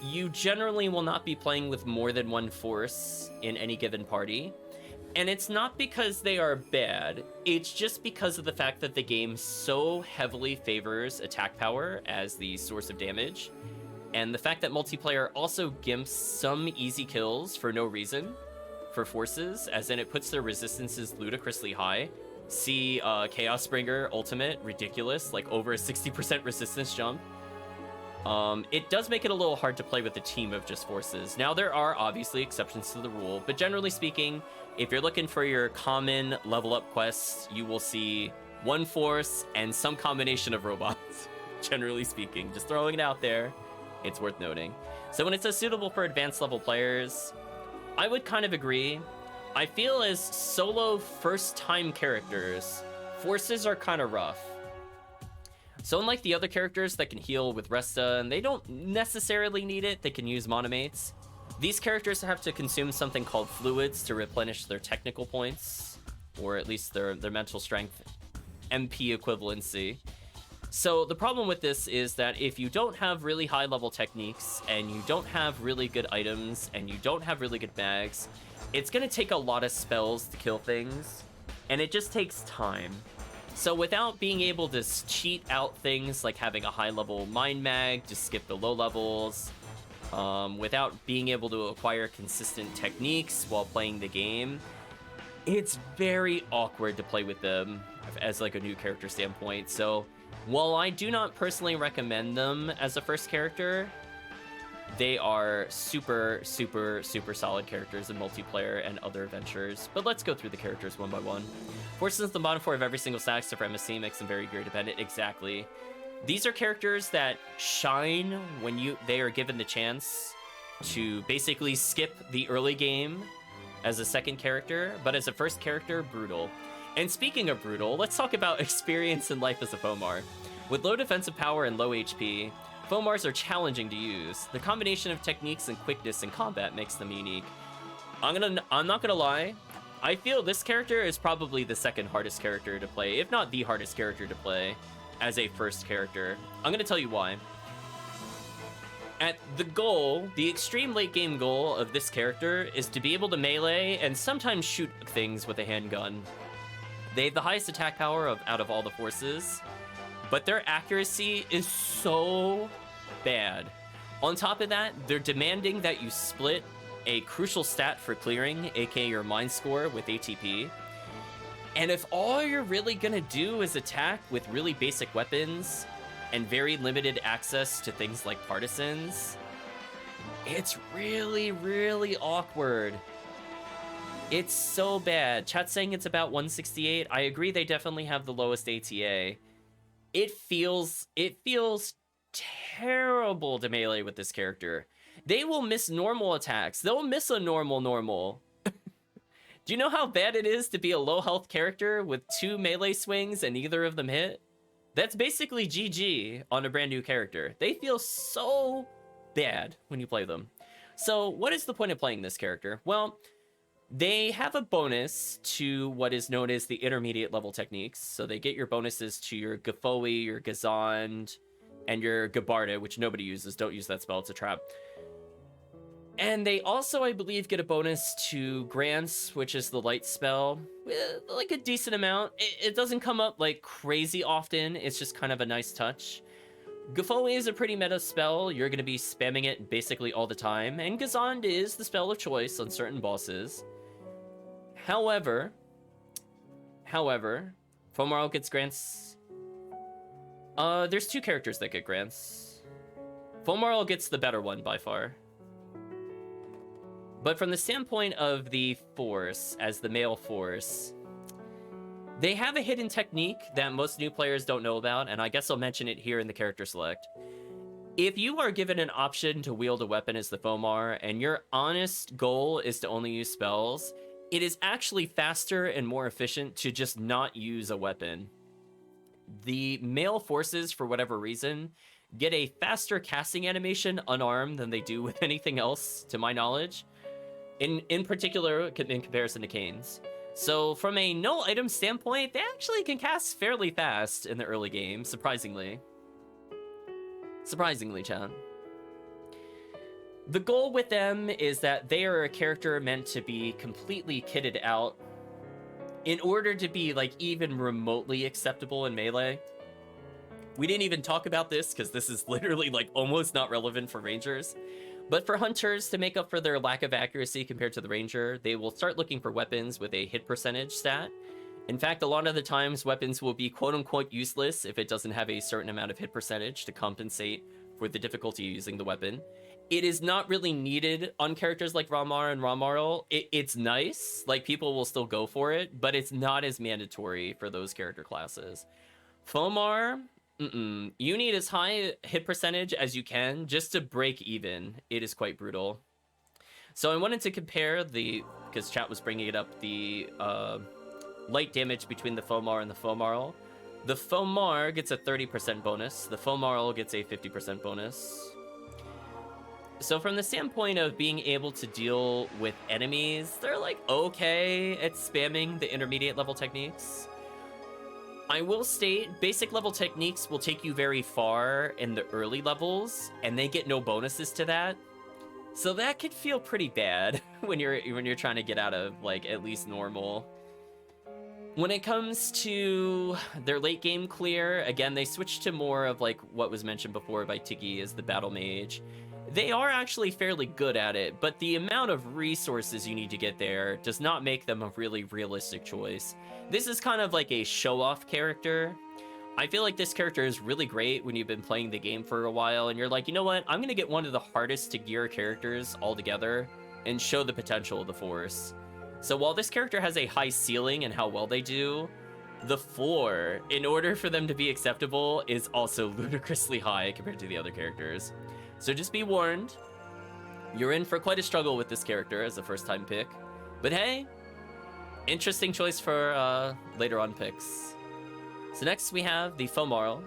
you generally will not be playing with more than one force in any given party. And it's not because they are bad, it's just because of the fact that the game so heavily favors attack power as the source of damage, and the fact that multiplayer also gimps some easy kills for no reason for forces, as in it puts their resistances ludicrously high. See Chaos Springer Ultimate, ridiculous, like over a 60% resistance jump. It does make it a little hard to play with a team of just forces. Now, there are obviously exceptions to the rule, but generally speaking, if you're looking for your common level up quests, you will see one force and some combination of robots, generally speaking. Just throwing it out there, it's worth noting. So when it says suitable for advanced level players, I would kind of agree. I feel as solo first-time characters, forces are kind of rough. So unlike the other characters that can heal with Resta, and they don't necessarily need it, they can use monomates. These characters have to consume something called fluids to replenish their technical points, or at least their mental strength MP equivalency. So the problem with this is that if you don't have really high level techniques, and you don't have really good items, and you don't have really good bags, it's going to take a lot of spells to kill things, and it just takes time. So without being able to cheat out things like having a high level mind mag to skip the low levels, without being able to acquire consistent techniques while playing the game, it's very awkward to play with them as like a new character standpoint. So while I do not personally recommend them as a first character, they are super, super, super solid characters in multiplayer and other adventures. But let's go through the characters one by one. Forces at the bottom 4 of every single stack, except for MSC, makes them very gear dependent. Exactly. These are characters that shine when they are given the chance to basically skip the early game as a second character, but as a first character, brutal. And speaking of brutal, let's talk about experience and life as a FoMar. With low defensive power and low HP, FoMars are challenging to use. The combination of techniques and quickness in combat makes them unique. I'm not gonna lie, I feel this character is probably the second hardest character to play, if not the hardest character to play as a first character. I'm gonna tell you why. At the extreme late game goal of this character is to be able to melee and sometimes shoot things with a handgun. They have the highest attack power out of all the forces, but their accuracy is so bad. On top of that, they're demanding that you split a crucial stat for clearing, aka your mind score, with ATP. And if all you're really gonna do is attack with really basic weapons and very limited access to things like partisans, it's really, really awkward. It's so bad. Chat's saying it's about 168. I agree, they definitely have the lowest ATA. It feels terrible to melee with this character. They will miss normal attacks. They'll miss a normal. Do you know how bad it is to be a low health character with 2 melee swings and neither of them hit? That's basically GG on a brand new character. They feel so bad when you play them. So what is the point of playing this character? Well, they have a bonus to what is known as the intermediate level techniques. So they get your bonuses to your GiFoie, your Gazond, and your Gabarda, which nobody uses. Don't use that spell, it's a trap. And they also, I believe, get a bonus to Grants, which is the light spell. Like a decent amount. It doesn't come up like crazy often. It's just kind of a nice touch. GiFoie is a pretty meta spell. You're going to be spamming it basically all the time. And Gazond is the spell of choice on certain bosses. However, FoMarl gets Grants. There's 2 characters that get Grants. FoMarl gets the better one by far. But from the standpoint of the Force, as the male Force, they have a hidden technique that most new players don't know about, and I guess I'll mention it here in the character select. If you are given an option to wield a weapon as the FoMar, and your honest goal is to only use spells, it is actually faster and more efficient to just not use a weapon. The male Forces, for whatever reason, get a faster casting animation unarmed than they do with anything else, to my knowledge. In particular, in comparison to Kane's. So from a no item standpoint, they actually can cast fairly fast in the early game, surprisingly. Surprisingly, chat. The goal with them is that they are a character meant to be completely kitted out in order to be like even remotely acceptable in melee. We didn't even talk about this because this is literally like almost not relevant for rangers. But for hunters, to make up for their lack of accuracy compared to the ranger, they will start looking for weapons with a hit percentage stat. In fact, a lot of the times, weapons will be quote-unquote useless if it doesn't have a certain amount of hit percentage to compensate for the difficulty using the weapon. It is not really needed on characters like RaMar and RaMarl. It's nice, like people will still go for it, but it's not as mandatory for those character classes. FoMar... You need as high hit percentage as you can just to break even. It is quite brutal. So I wanted to compare because chat was bringing it up, the light damage between the FoMar and the FoMarl. The FoMar gets a 30% bonus. The FoMarl gets a 50% bonus. So from the standpoint of being able to deal with enemies, they're like okay at spamming the intermediate level techniques. I will state, basic level techniques will take you very far in the early levels, and they get no bonuses to that. So that could feel pretty bad when you're trying to get out of like at least normal. When it comes to their late game clear, again, they switched to more of like what was mentioned before by Tiggy as the battle mage. They are actually fairly good at it, but the amount of resources you need to get there does not make them a really realistic choice. This is kind of like a show-off character. I feel like this character is really great when you've been playing the game for a while and you're like, you know what, I'm gonna get one of the hardest to gear characters altogether and show the potential of the Force. So while this character has a high ceiling in how well they do, the floor, in order for them to be acceptable, is also ludicrously high compared to the other characters. So just be warned, you're in for quite a struggle with this character as a first-time pick. But hey, interesting choice for later on picks. So next we have the FoMarl.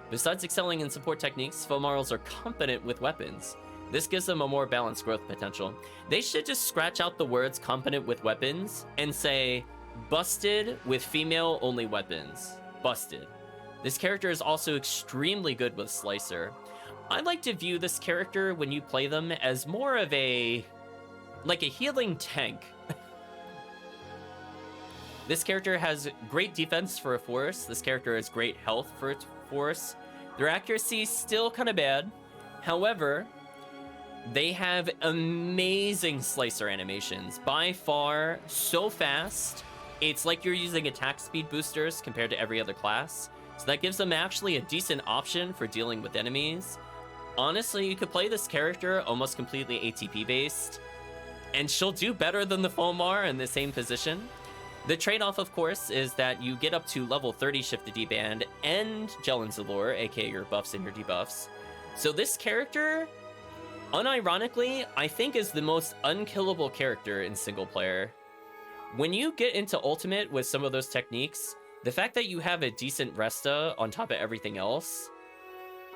Besides excelling in support techniques, FoMarls are competent with weapons. This gives them a more balanced growth potential. They should just scratch out the words competent with weapons and say busted with female-only weapons. Busted. This character is also extremely good with Slicer. I like to view this character when you play them as more of like a healing tank. This character has great defense for a Force. This character has great health for a Force. Their accuracy is still kind of bad. However, they have amazing Slicer animations. By far, so fast. It's like you're using attack speed boosters compared to every other class. So that gives them actually a decent option for dealing with enemies. Honestly, you could play this character almost completely ATP based, and she'll do better than the FoMar in the same position. The trade-off, of course, is that you get up to level 30 Shifted D-Band and Jelen's Allure, aka your buffs and your debuffs. So this character, unironically, I think is the most unkillable character in single player. When you get into Ultimate with some of those techniques, the fact that you have a decent Resta on top of everything else,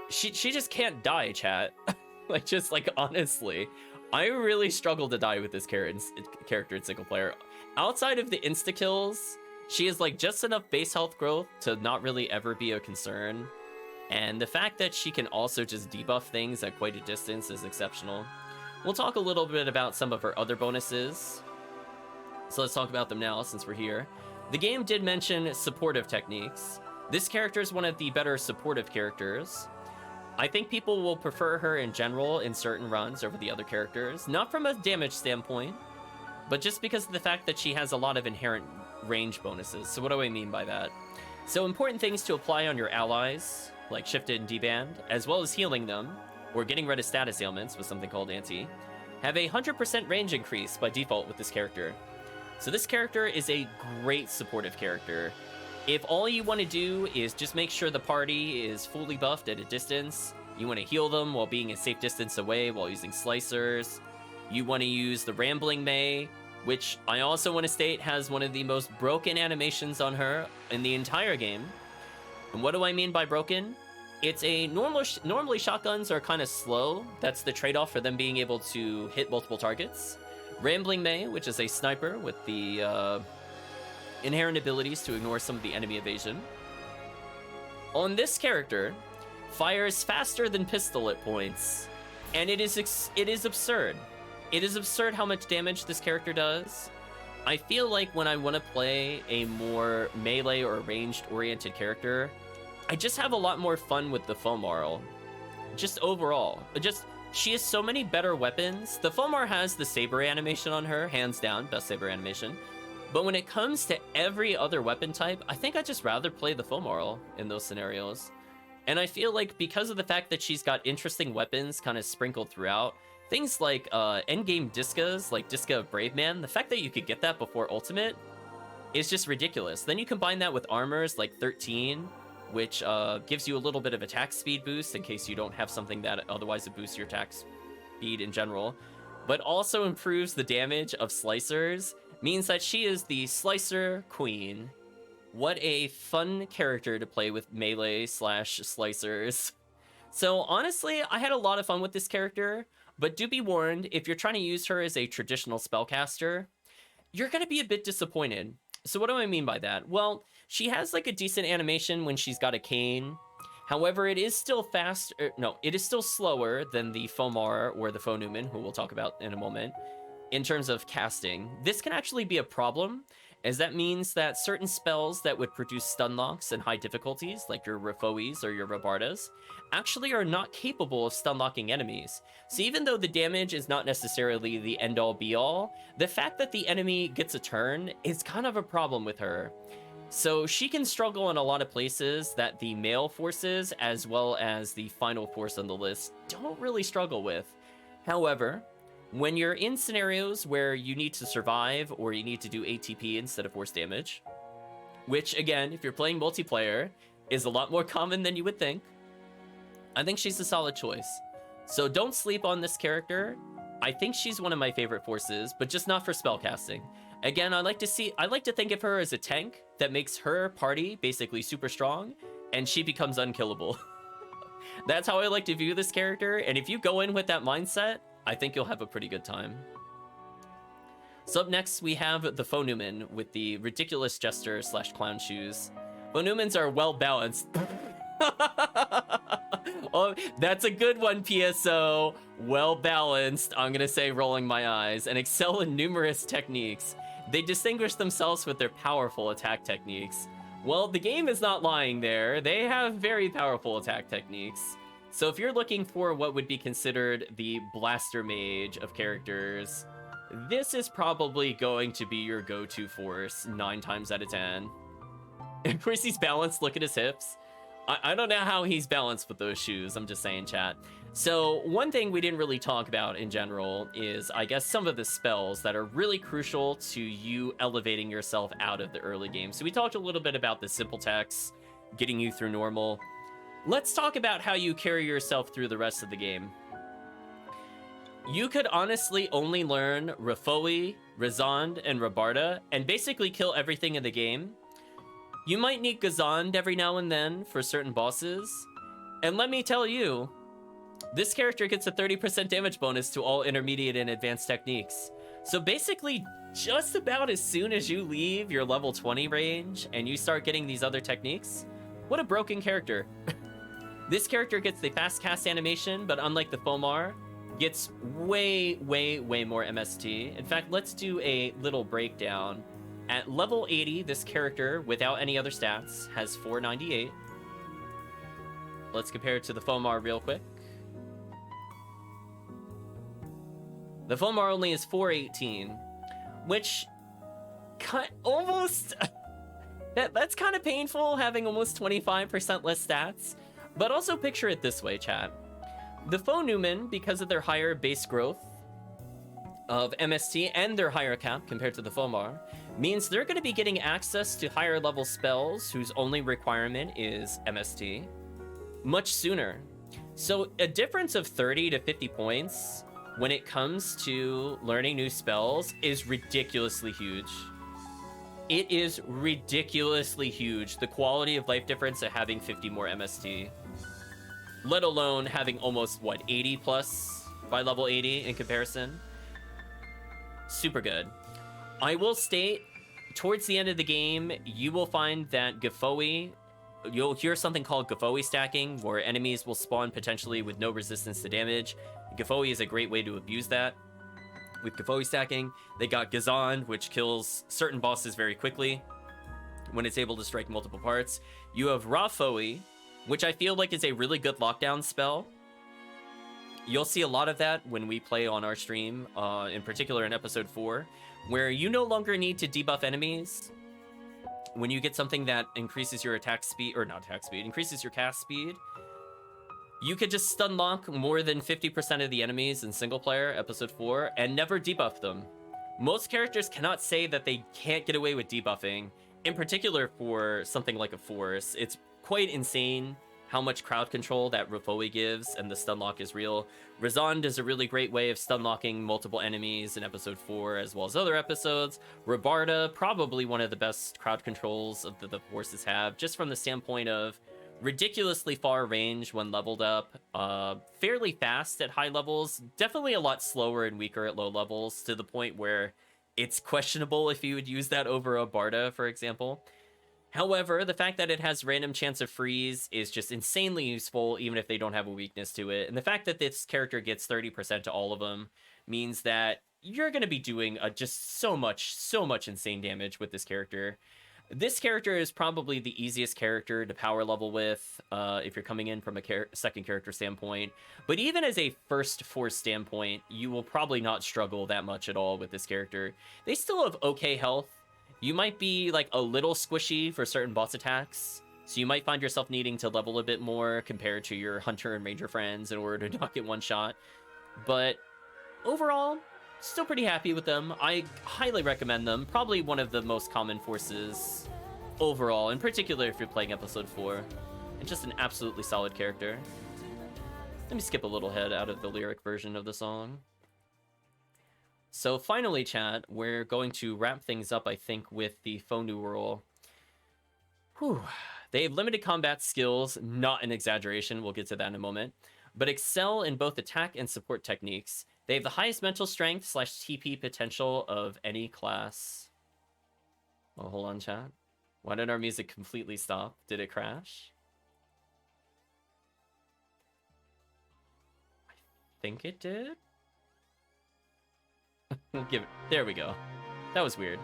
she just can't die, chat. like honestly, I really struggle to die with this character in single player. Outside of the insta kills, she has like just enough base health growth to not really ever be a concern. And the fact that she can also just debuff things at quite a distance is exceptional. We'll talk a little bit about some of her other bonuses. So let's talk about them now since we're here. The game did mention supportive techniques. This character is one of the better supportive characters. I think people will prefer her in general in certain runs over the other characters, not from a damage standpoint, but just because of the fact that she has a lot of inherent range bonuses. So what do I mean by that? So important things to apply on your allies, like Shifted and D-Band, as well as healing them, or getting rid of status ailments with something called Anti, have a 100% range increase by default with this character. So this character is a great supportive character. If all you want to do is just make sure the party is fully buffed at a distance, you want to heal them while being a safe distance away while using slicers, you want to use the Rambling May, which I also want to state has one of the most broken animations on her in the entire game. And what do I mean by broken? It's a normally shotguns are kind of slow. That's the trade-off for them being able to hit multiple targets. Rambling May, which is a sniper with the inherent abilities to ignore some of the enemy evasion. On this character, fires faster than pistol at points, and it is absurd. It is absurd how much damage this character does. I feel like when I want to play a more melee or ranged-oriented character, I just have a lot more fun with the FoMarl. Just overall. She has so many better weapons. The FoMar has the saber animation on her, hands down, best saber animation. But when it comes to every other weapon type, I think I'd just rather play the FoMarl in those scenarios. And I feel like because of the fact that she's got interesting weapons kind of sprinkled throughout, things like endgame Discas, like Disca of Brave Man, the fact that you could get that before Ultimate is just ridiculous. Then you combine that with armors like 13, which gives you a little bit of attack speed boost in case you don't have something that otherwise would boost your attack speed in general, but also improves the damage of slicers, means that she is the slicer queen. What a fun character to play with melee / slicers. So honestly, I had a lot of fun with this character. But do be warned, if you're trying to use her as a traditional spellcaster, you're going to be a bit disappointed. So what do I mean by that? Well, she has like a decent animation when she's got a cane. However, it is still it is still slower than the FoMar or the FoNewman, who we'll talk about in a moment, in terms of casting. This can actually be a problem, as that means that certain spells that would produce stun locks and high difficulties, like your Rafoes or your Rabardas, actually are not capable of stun locking enemies. So even though the damage is not necessarily the end-all be-all, the fact that the enemy gets a turn is kind of a problem with her. So she can struggle in a lot of places that the male forces, as well as the final force on the list, don't really struggle with. However, when you're in scenarios where you need to survive or you need to do ATP instead of force damage, which again, if you're playing multiplayer, is a lot more common than you would think, I think she's a solid choice. So don't sleep on this character. I think she's one of my favorite forces, but just not for spellcasting. Again, I like to think of her as a tank that makes her party basically super strong, and she becomes unkillable. That's how I like to view this character, and if you go in with that mindset, I think you'll have a pretty good time. So up next, we have the FoNewman with the ridiculous jester / clown shoes. FoNewmans are well balanced. Oh, that's a good one, PSO. Well balanced, I'm gonna say, rolling my eyes, and excel in numerous techniques. They distinguish themselves with their powerful attack techniques. Well, the game is not lying there. They have very powerful attack techniques. So if you're looking for what would be considered the blaster mage of characters, this is probably going to be your go-to force 9 times out of 10. Of course, he's balanced. Look at his hips. I don't know how he's balanced with those shoes. I'm just saying, chat. So one thing we didn't really talk about in general is, I guess, some of the spells that are really crucial to you elevating yourself out of the early game. So we talked a little bit about the simple techs, getting you through normal. Let's talk about how you carry yourself through the rest of the game. You could honestly only learn Rafoe, Razond, and Rabarda, and basically kill everything in the game. You might need Gazond every now and then for certain bosses. And let me tell you, this character gets a 30% damage bonus to all intermediate and advanced techniques. So basically, just about as soon as you leave your level 20 range and you start getting these other techniques, what a broken character. This character gets the fast cast animation, but unlike the FoMar, gets way more MST. In fact, let's do a little breakdown. At level 80, this character, without any other stats, has 498. Let's compare it to the FoMar real quick. The FoMar only is 418, which almost... that's kind of painful, having almost 25% less stats. But also picture it this way, chat. The FoNewman, because of their higher base growth of MST and their higher cap compared to the FoMar, means they're going to be getting access to higher level spells whose only requirement is MST much sooner. So a difference of 30 to 50 points when it comes to learning new spells is ridiculously huge. It is ridiculously huge, the quality of life difference of having 50 more MST. Let alone having almost, 80 plus by level 80 in comparison. Super good. I will state, towards the end of the game, you will find that GiFoie, you'll hear something called GiFoie stacking, where enemies will spawn potentially with no resistance to damage. GiFoie is a great way to abuse that. With GiFoie stacking, they got Gazond, which kills certain bosses very quickly when it's able to strike multiple parts. You have Rafoe, which I feel like is a really good lockdown spell. You'll see a lot of that when we play on our stream, in particular in episode 4, where you no longer need to debuff enemies. When you get something that increases your attack speed, or not attack speed, increases your cast speed, you could just stun lock more than 50% of the enemies in single player, episode 4, and never debuff them. Most characters cannot say that they can't get away with debuffing, in particular for something like a force. It's quite insane how much crowd control that Rafoe gives, and the stun lock is real. Razond is a really great way of stun locking multiple enemies in episode 4 as well as other episodes. Rabarda, probably one of the best crowd controls of the forces have, just from the standpoint of ridiculously far range when leveled up, fairly fast at high levels, definitely a lot slower and weaker at low levels, to the point where it's questionable if you would use that over a Barda, for example. However, the fact that it has random chance of freeze is just insanely useful, even if they don't have a weakness to it. And the fact that this character gets 30% to all of them means that you're going to be doing just so much insane damage with this character. This character is probably the easiest character to power level with if you're coming in from a second character standpoint. But even as a first force standpoint, you will probably not struggle that much at all with this character. They still have okay health. You might be like a little squishy for certain boss attacks, so you might find yourself needing to level a bit more compared to your hunter and ranger friends in order to not get one shot. But overall, still pretty happy with them. I highly recommend them. Probably one of the most common forces overall, in particular if you're playing episode 4. And just an absolutely solid character. Let me skip a little head out of the lyric version of the song. So finally, chat, we're going to wrap things up, I think, with the FoNewreal. They have limited combat skills, not an exaggeration, we'll get to that in a moment, but excel in both attack and support techniques. They have the highest mental strength / TP potential of any class. Oh, hold on, chat. Why did our music completely stop? Did it crash? I think it did. We'll give it. There we go. That was weird.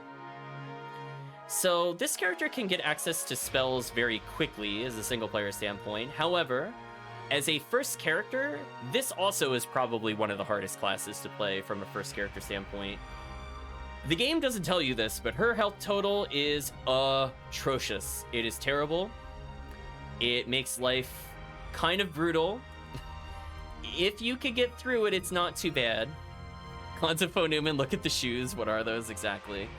So this character can get access to spells very quickly as a single player standpoint. However, as a first character, this also is probably one of the hardest classes to play from a first character standpoint. The game doesn't tell you this, but her health total is atrocious. It is terrible. It makes life kind of brutal. If you could get through it, it's not too bad. Cons of FoNewman, look at the shoes. What are those exactly?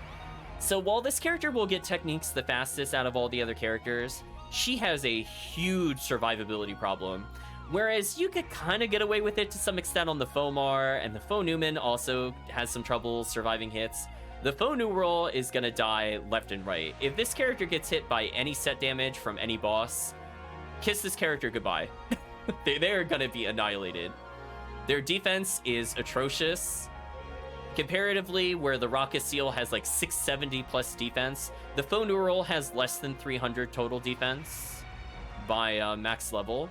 So while this character will get techniques the fastest out of all the other characters, she has a huge survivability problem. Whereas you could kind of get away with it to some extent on the FoMar, and the FoNewman also has some trouble surviving hits. The FoNewreal is going to die left and right. If this character gets hit by any set damage from any boss, kiss this character goodbye. they are going to be annihilated. Their defense is atrocious. Comparatively, where the RaCaseal has like 670 plus defense, the FoNewreal has less than 300 total defense by max level.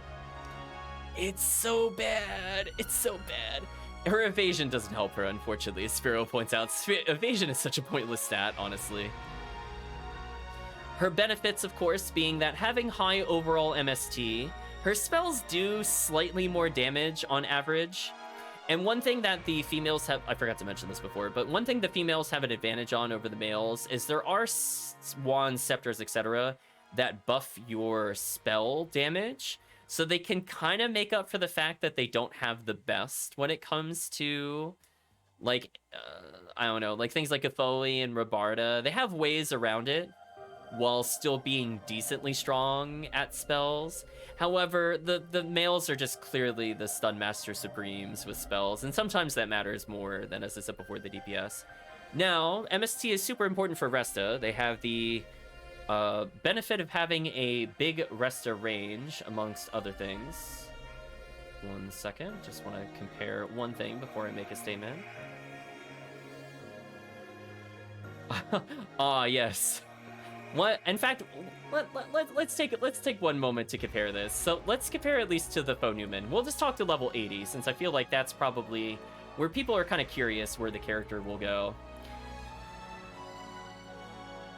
It's so bad. It's so bad. Her evasion doesn't help her, unfortunately, as Sphero points out. Evasion is such a pointless stat, honestly. Her benefits, of course, being that having high overall MST, her spells do slightly more damage on average. And one thing that the females have, I forgot to mention this before, but one thing the females have an advantage on over the males is there are wands, scepters, etc. that buff your spell damage. So they can kind of make up for the fact that they don't have the best when it comes to, like, I don't know, like things like GiFoie and Rabarda. They have ways around it while still being decently strong at spells. However, the males are just clearly the Stun Master Supremes with spells, and sometimes that matters more than, as I said before, the DPS. Now, MST is super important for Resta. They have the benefit of having a big Resta range, amongst other things. 1 second, just want to compare one thing before I make a statement. Yes. What? In fact, let's take one moment to compare this. So let's compare at least to the FoNewman. We'll just talk to level 80, since I feel like that's probably where people are kind of curious where the character will go.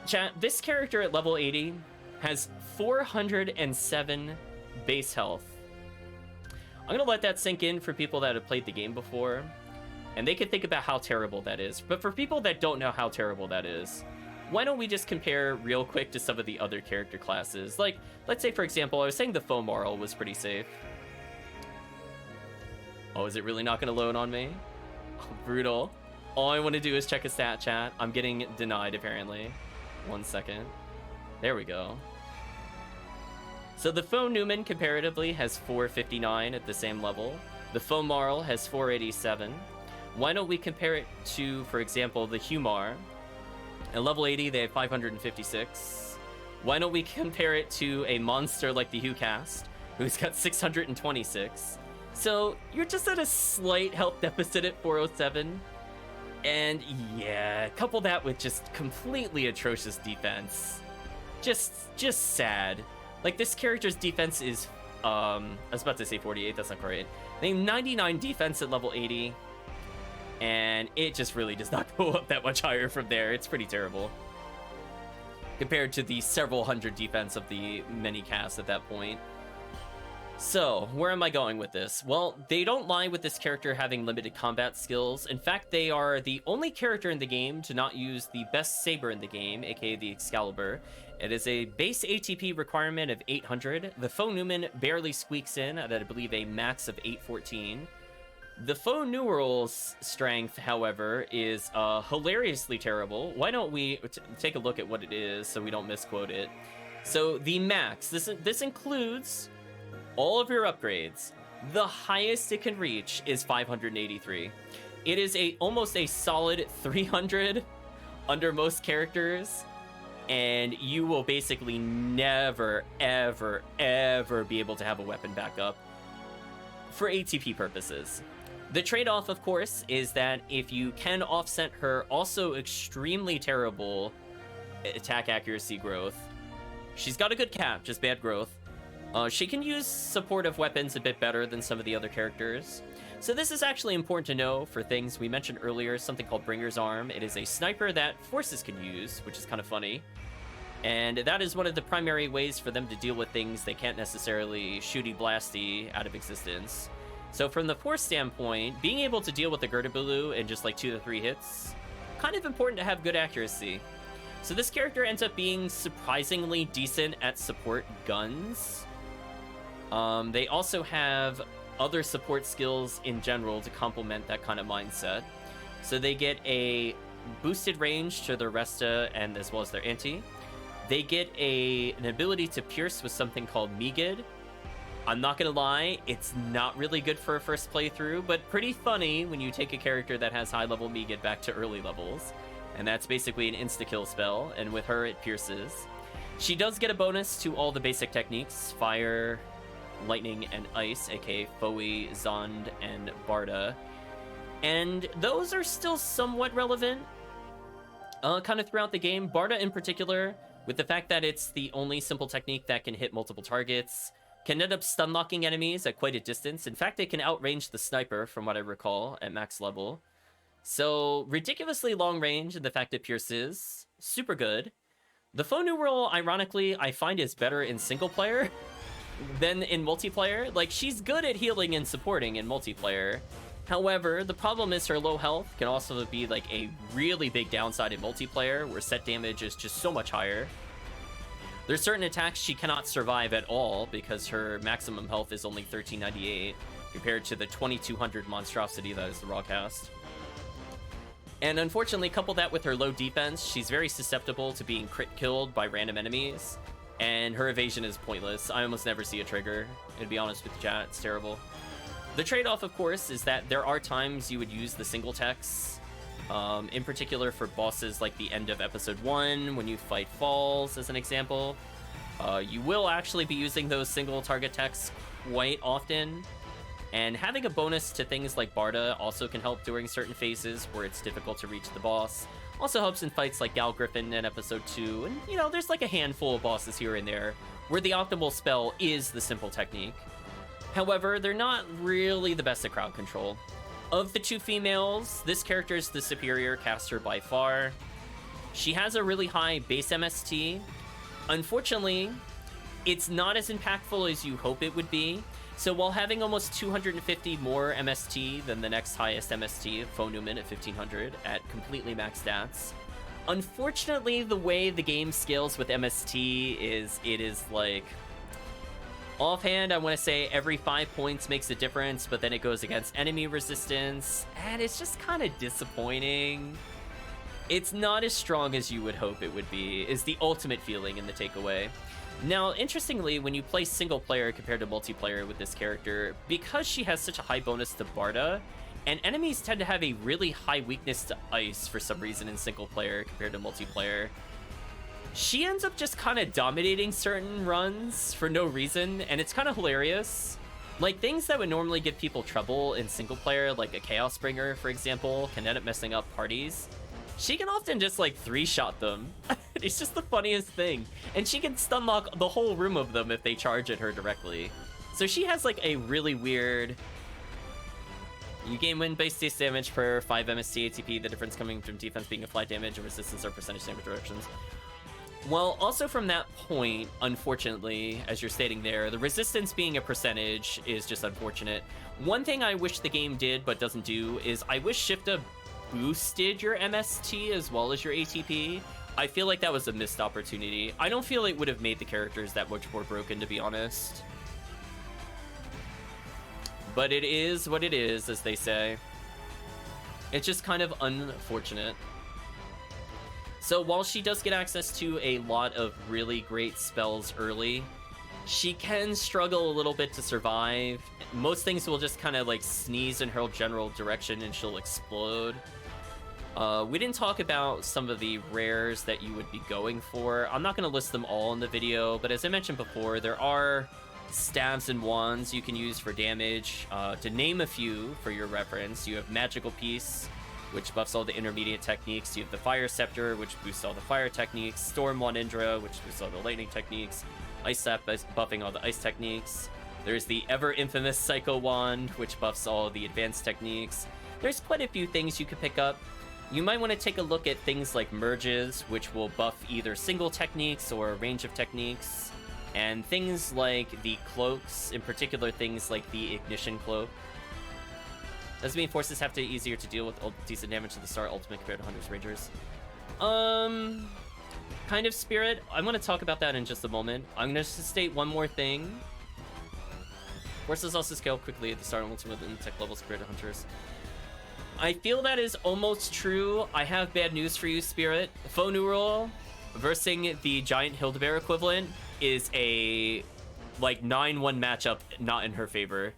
Chat, this character at level 80 has 407 base health. I'm gonna let that sink in for people that have played the game before, and they can think about how terrible that is. But for people that don't know how terrible that is, why don't we just compare real quick to some of the other character classes? Like, let's say, for example, I was saying the FoMarl was pretty safe. Oh, is it really not going to load on me? Oh, brutal. All I want to do is check a stat chat. I'm getting denied, apparently. 1 second. There we go. So the FoNewman, comparatively, has 459 at the same level. The FoMarl has 487. Why don't we compare it to, for example, the HuMar? At level 80, they have 556. Why don't we compare it to a monster like the HuCast, who's got 626? So you're just at a slight health deficit at 407. And yeah, couple that with just completely atrocious defense. Just sad. Like, this character's defense is, I was about to say 48, that's not correct. I think 99 defense at level 80. And it just really does not go up that much higher from there. It's pretty terrible compared to the several hundred defense of the many casts at that point. So, where am I going with this? Well, they don't lie with this character having limited combat skills. In fact, they are the only character in the game to not use the best saber in the game, aka the Excalibur. It is a base ATP requirement of 800. The FoNewman barely squeaks in at, I believe, a max of 814. The FoNewreal's strength, however, is hilariously terrible. Why don't we take a look at what it is so we don't misquote it? So the max, this includes all of your upgrades. The highest it can reach is 583. It is almost a solid 300 under most characters, and you will basically never, ever, ever be able to have a weapon backup for ATP purposes. The trade-off, of course, is that if you can offset her also extremely terrible attack accuracy growth, she's got a good cap, just bad growth. She can use supportive weapons a bit better than some of the other characters. So this is actually important to know for things we mentioned earlier, something called Bringer's Arm. It is a sniper that forces can use, which is kind of funny. And that is one of the primary ways for them to deal with things they can't necessarily shooty blasty out of existence. So from the force standpoint, being able to deal with the Gerdabaloo in just like 2 to 3 hits, kind of important to have good accuracy. So this character ends up being surprisingly decent at support guns. They also have other support skills in general to complement that kind of mindset. So they get a boosted range to their Resta and as well as their Anti. They get an ability to pierce with something called Megid. I'm not gonna lie, it's not really good for a first playthrough, but pretty funny when you take a character that has high level Megid back to early levels. And that's basically an insta-kill spell, and with her it pierces. She does get a bonus to all the basic techniques, fire, lightning, and ice, aka Foe, Zond, and Barda. And those are still somewhat relevant kind of throughout the game. Barda in particular, with the fact that it's the only simple technique that can hit multiple targets, can end up stun-locking enemies at quite a distance. In fact, it can outrange the sniper, from what I recall, at max level. So, ridiculously long range, and the fact it pierces, super good. The FoNewreal, ironically, I find is better in single player than in multiplayer. Like, she's good at healing and supporting in multiplayer. However, the problem is her low health can also be like a really big downside in multiplayer, where set damage is just so much higher. There's certain attacks she cannot survive at all because her maximum health is only 1398 compared to the 2200 monstrosity that is the RaCast. And unfortunately, couple that with her low defense, she's very susceptible to being crit killed by random enemies, and her evasion is pointless. I almost never see a trigger, to be honest with the chat, it's terrible. The trade-off, of course, is that there are times you would use the single techs, in particular for bosses like the end of episode 1, when you fight Falls, as an example. You will actually be using those single target techs quite often, and having a bonus to things like Barda also can help during certain phases where it's difficult to reach the boss. Also helps in fights like Gal Griffin in episode 2, and you know, there's like a handful of bosses here and there where the optimal spell is the simple technique. However, they're not really the best at crowd control. Of the two females, this character is the superior caster by far. She has a really high base MST. Unfortunately, it's not as impactful as you hope it would be. So while having almost 250 more MST than the next highest MST, FoNewman at 1500 at completely max stats, unfortunately the way the game scales with MST is, it is like, offhand, I want to say every 5 points makes a difference, but then it goes against enemy resistance, and it's just kind of disappointing. It's not as strong as you would hope it would be, is the ultimate feeling in the takeaway. Now, interestingly, when you play single player compared to multiplayer with this character, because she has such a high bonus to Barda, and enemies tend to have a really high weakness to ice for some reason in single player compared to multiplayer, she ends up just kind of dominating certain runs for no reason, and it's kind of hilarious. Like, things that would normally give people trouble in single player, like a Chaos Bringer, for example, can end up messing up parties. She can often just, like, 3-shot them. It's just the funniest thing. And she can stun lock the whole room of them if they charge at her directly. So she has, like, a really weird... You gain win-based base damage per 5 MST ATP, the difference coming from defense being applied damage and resistance or percentage damage reductions. Well, also from that point, unfortunately, as you're stating there, the resistance being a percentage is just unfortunate. One thing I wish the game did but doesn't do is I wish Shifta boosted your MST as well as your ATP. I feel like that was a missed opportunity. I don't feel it would have made the characters that much more broken, to be honest. But it is what it is, as they say. It's just kind of unfortunate. So while she does get access to a lot of really great spells early, she can struggle a little bit to survive. Most things will just kind of like sneeze in her general direction and she'll explode. We didn't talk about some of the rares that you would be going for. I'm not going to list them all in the video, but as I mentioned before, there are staves and wands you can use for damage. To name a few for your reference, you have Magical Piece, which buffs all the intermediate techniques. You have the Fire Scepter, which boosts all the fire techniques. Storm Wand Indra, which boosts all the lightning techniques. Ice Sap, buffing all the ice techniques. There's the ever infamous Psycho Wand, which buffs all the advanced techniques. There's quite a few things you could pick up. You might want to take a look at things like Merges, which will buff either single techniques or a range of techniques. And things like the Cloaks, in particular things like the Ignition Cloak. Doesn't mean forces have to be easier to deal with decent damage to the start ultimate compared to Hunters Rangers. Kind of Spirit. I'm going to talk about that in just a moment. I'm going to state one more thing. Forces also scale quickly at the start ultimate and tech levels compared to Hunters. I feel that is almost true. I have bad news for you, Spirit. FoNewreal versus the Giant Hildebear equivalent is a like 9-1 matchup not in her favor.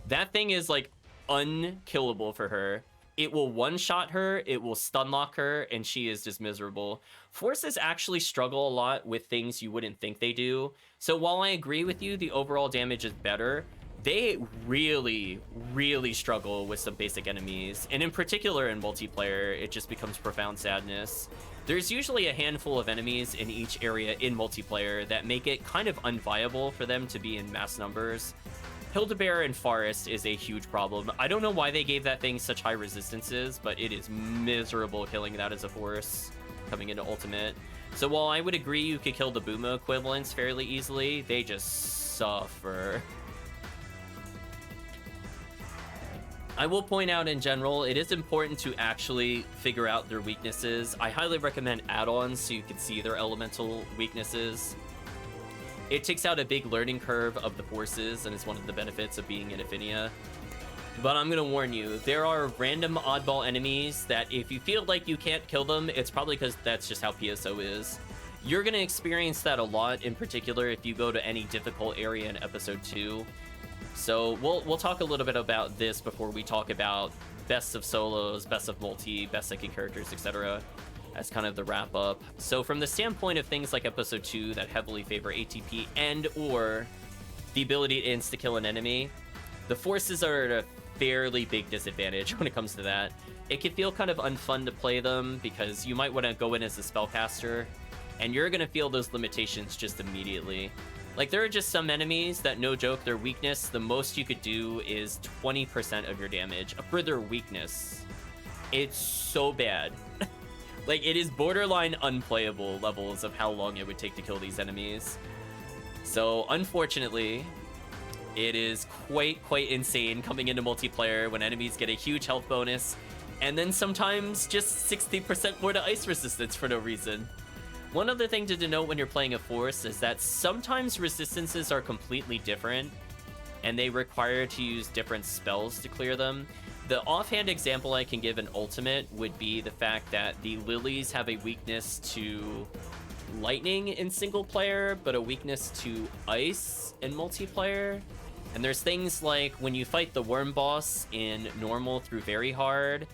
That thing is like unkillable for her. It will one-shot her, it will stun lock her, and she is just miserable. Forces actually struggle a lot with things you wouldn't think they do. So while I agree with you, the overall damage is better, they really, really struggle with some basic enemies. And in particular in multiplayer, it just becomes profound sadness. There's usually a handful of enemies in each area in multiplayer that make it kind of unviable for them to be in mass numbers. Hildebear and Forest is a huge problem. I don't know why they gave that thing such high resistances, but it is miserable killing that as a force coming into Ultimate. So while I would agree you could kill the Boomo equivalents fairly easily, they just suffer. I will point out in general, it is important to actually figure out their weaknesses. I highly recommend add-ons so you can see their elemental weaknesses. It takes out a big learning curve of the forces and is one of the benefits of being in Ephinea. But I'm going to warn you, there are random oddball enemies that if you feel like you can't kill them, it's probably because that's just how PSO is. You're going to experience that a lot, in particular if you go to any difficult area in Episode 2. So we'll talk a little bit about this before we talk about best of solos, best of multi, best second characters, etc. as kind of the wrap up. So from the standpoint of things like Episode 2 that heavily favor ATP and or the ability to insta-kill an enemy, the forces are at a fairly big disadvantage when it comes to that. It can feel kind of unfun to play them because you might want to go in as a spellcaster and you're going to feel those limitations just immediately. Like, there are just some enemies that, no joke, their weakness, the most you could do is 20% of your damage for their weakness. It's so bad. Like, it is borderline unplayable levels of how long it would take to kill these enemies. So, unfortunately, it is quite insane coming into multiplayer when enemies get a huge health bonus, and then sometimes just 60% more to ice resistance for no reason. One other thing to denote when you're playing a force is that sometimes resistances are completely different, and they require to use different spells to clear them. The offhand example I can give in Ultimate would be the fact that the Lilies have a weakness to lightning in single player, but a weakness to ice in multiplayer. And there's things like when you fight the worm boss in normal through very hard,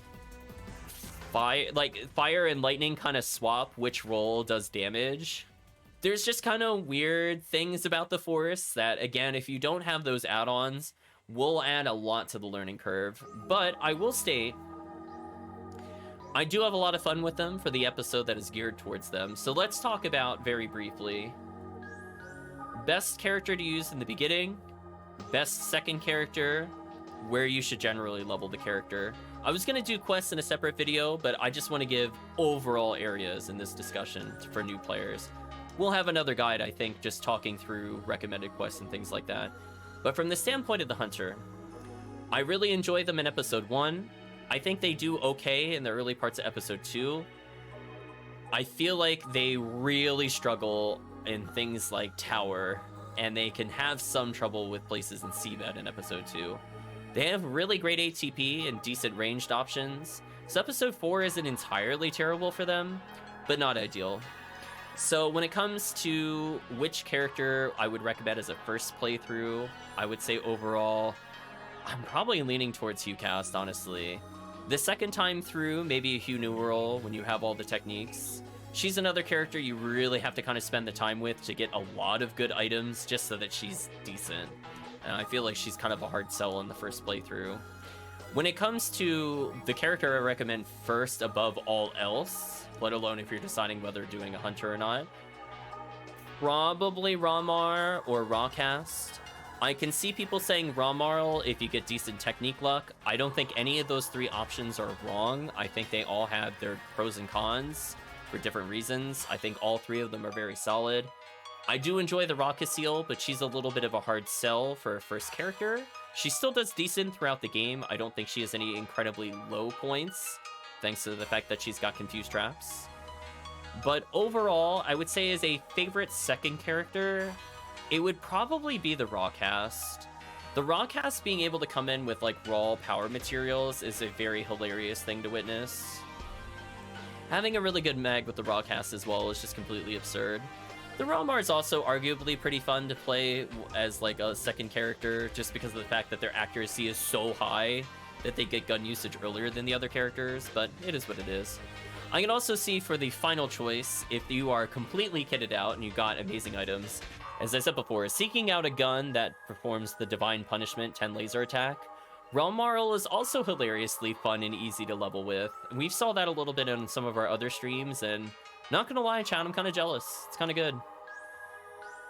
fire and lightning kind of swap which role does damage. There's just kind of weird things about the Force that, again, if you don't have those add-ons, will add a lot to the learning curve. But I will state, I do have a lot of fun with them for the episode that is geared towards them. So let's talk about, very briefly, best character to use in the beginning, best second character, where you should generally level the character. I was going to do quests in a separate video, but I just want to give overall areas in this discussion for new players. We'll have another guide, I think, just talking through recommended quests and things like that. But from the standpoint of the Hunter, I really enjoy them in Episode 1. I think they do okay in the early parts of Episode 2. I feel like they really struggle in things like Tower, and they can have some trouble with places in Seabed in Episode 2. They have really great ATP and decent ranged options, so Episode 4 isn't entirely terrible for them, but not ideal. So when it comes to which character I would recommend as a first playthrough, I would say overall, I'm probably leaning towards HuCast, honestly. The second time through, maybe a HuNewearl when you have all the techniques. She's another character you really have to kind of spend the time with to get a lot of good items just so that she's decent. And I feel like she's kind of a hard sell in the first playthrough. When it comes to the character I recommend first above all else, let alone if you're deciding whether doing a Hunter or not, probably RaMar or RaCast. I can see people saying RaMarl if you get decent technique luck. I don't think any of those three options are wrong. I think they all have their pros and cons for different reasons. I think all three of them are very solid. I do enjoy the RaCaseal, but she's a little bit of a hard sell for a first character. She still does decent throughout the game. I don't think she has any incredibly low points, thanks to the fact that she's got confused traps. But overall, I would say as a favorite second character, it would probably be the RaCast. The RaCast being able to come in with like raw power materials is a very hilarious thing to witness. Having a really good mag with the RaCast as well is just completely absurd. The RaMar is also arguably pretty fun to play as like a second character, just because of the fact that their accuracy is so high that they get gun usage earlier than the other characters, but it is what it is. I can also see for the final choice, if you are completely kitted out and you got amazing items, as I said before, seeking out a gun that performs the Divine Punishment 10 laser attack, RaMarl is also hilariously fun and easy to level with. We saw that a little bit on some of our other streams, and not gonna lie, chat, I'm kind of jealous. It's kind of good.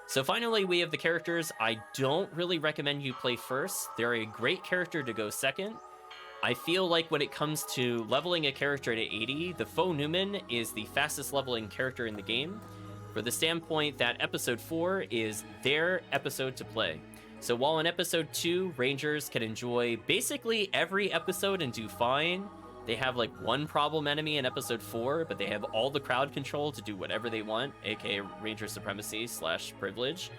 So finally, we have the characters I don't really recommend you play first. They're a great character to go second. I feel like when it comes to leveling a character to 80, the FoNewman is the fastest leveling character in the game, for the standpoint that Episode 4 is their episode to play. So while in Episode 2, Rangers can enjoy basically every episode and do fine, they have like one problem enemy in Episode 4, but they have all the crowd control to do whatever they want, aka Ranger Supremacy / Privilege.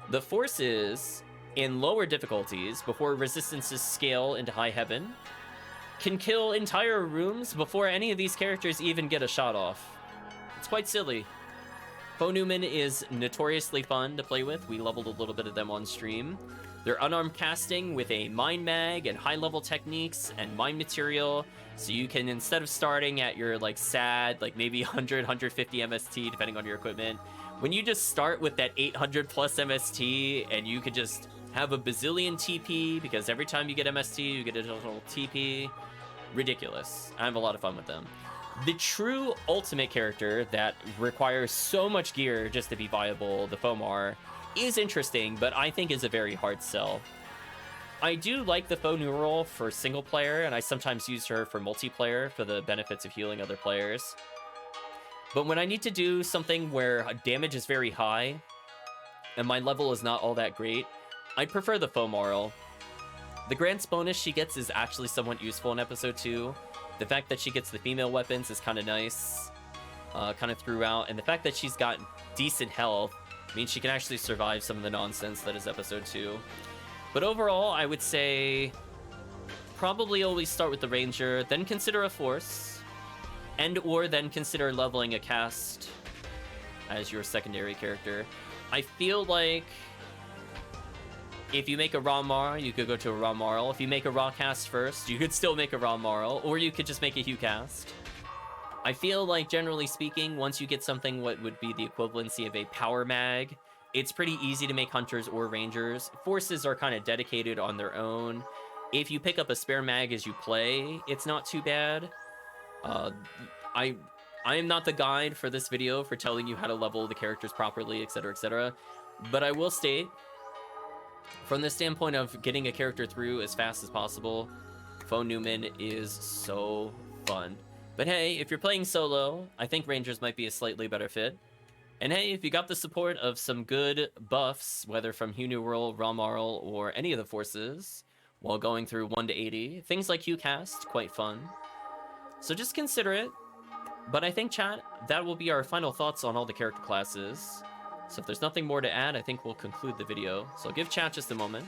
The Forces, in lower difficulties, before resistances scale into High Heaven, can kill entire rooms before any of these characters even get a shot off. It's quite silly. FoNewman is notoriously fun to play with. We leveled a little bit of them on stream. They're unarmed casting with a mind mag and high level techniques and mind material. So you can, instead of starting at your like sad, like maybe 100, 150 MST, depending on your equipment, when you just start with that 800 plus MST and you could just have a bazillion TP, because every time you get MST, you get a little TP. Ridiculous. I have a lot of fun with them. The true ultimate character that requires so much gear just to be viable, the FoMar, is interesting, but I think is a very hard sell. I do like the FoNewreal for single player, and I sometimes use her for multiplayer for the benefits of healing other players. But when I need to do something where damage is very high, and my level is not all that great, I prefer the FoMarl. The grants bonus she gets is actually somewhat useful in Episode 2. The fact that she gets the female weapons is kind of nice, kind of throughout, and the fact that she's got decent health means she can actually survive some of the nonsense that is Episode 2. But overall, I would say probably always start with the Ranger, then consider a Force, or then consider leveling a cast as your secondary character. I feel like if you make a RaMar, you could go to a RaMarl. If you make a RaCast first, you could still make a RaMarl, or you could just make a HuCast. I feel like, generally speaking, once you get something what would be the equivalency of a power mag, it's pretty easy to make hunters or rangers. Forces are kind of dedicated on their own. If you pick up a spare mag as you play, it's not too bad. I am not the guide for this video for telling you how to level the characters properly, etc., etc. But I will state, from the standpoint of getting a character through as fast as possible, FoNewman is so fun. But hey, if you're playing solo, I think Rangers might be a slightly better fit. And hey, if you got the support of some good buffs, whether from HuNewearl, RaMarl, or any of the forces, while going through 1 to 80, things like HuCast, quite fun. So just consider it. But I think, chat, that will be our final thoughts on all the character classes. So if there's nothing more to add, I think we'll conclude the video. So give chat just a moment.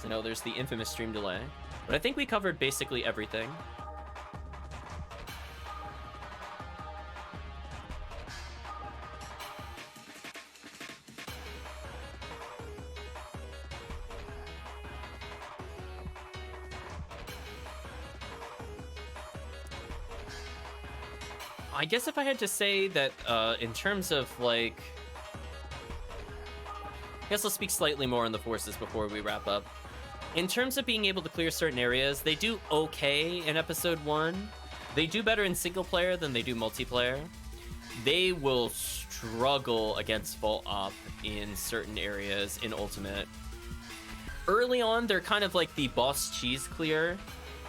So I know there's the infamous stream delay. But I think we covered basically everything. I guess if I had to say that in terms of, like... I guess I'll speak slightly more on the forces before we wrap up. In terms of being able to clear certain areas, they do okay in Episode 1. They do better in single player than they do multiplayer. They will struggle against full op in certain areas in Ultimate. Early on, they're kind of like the boss cheese clear,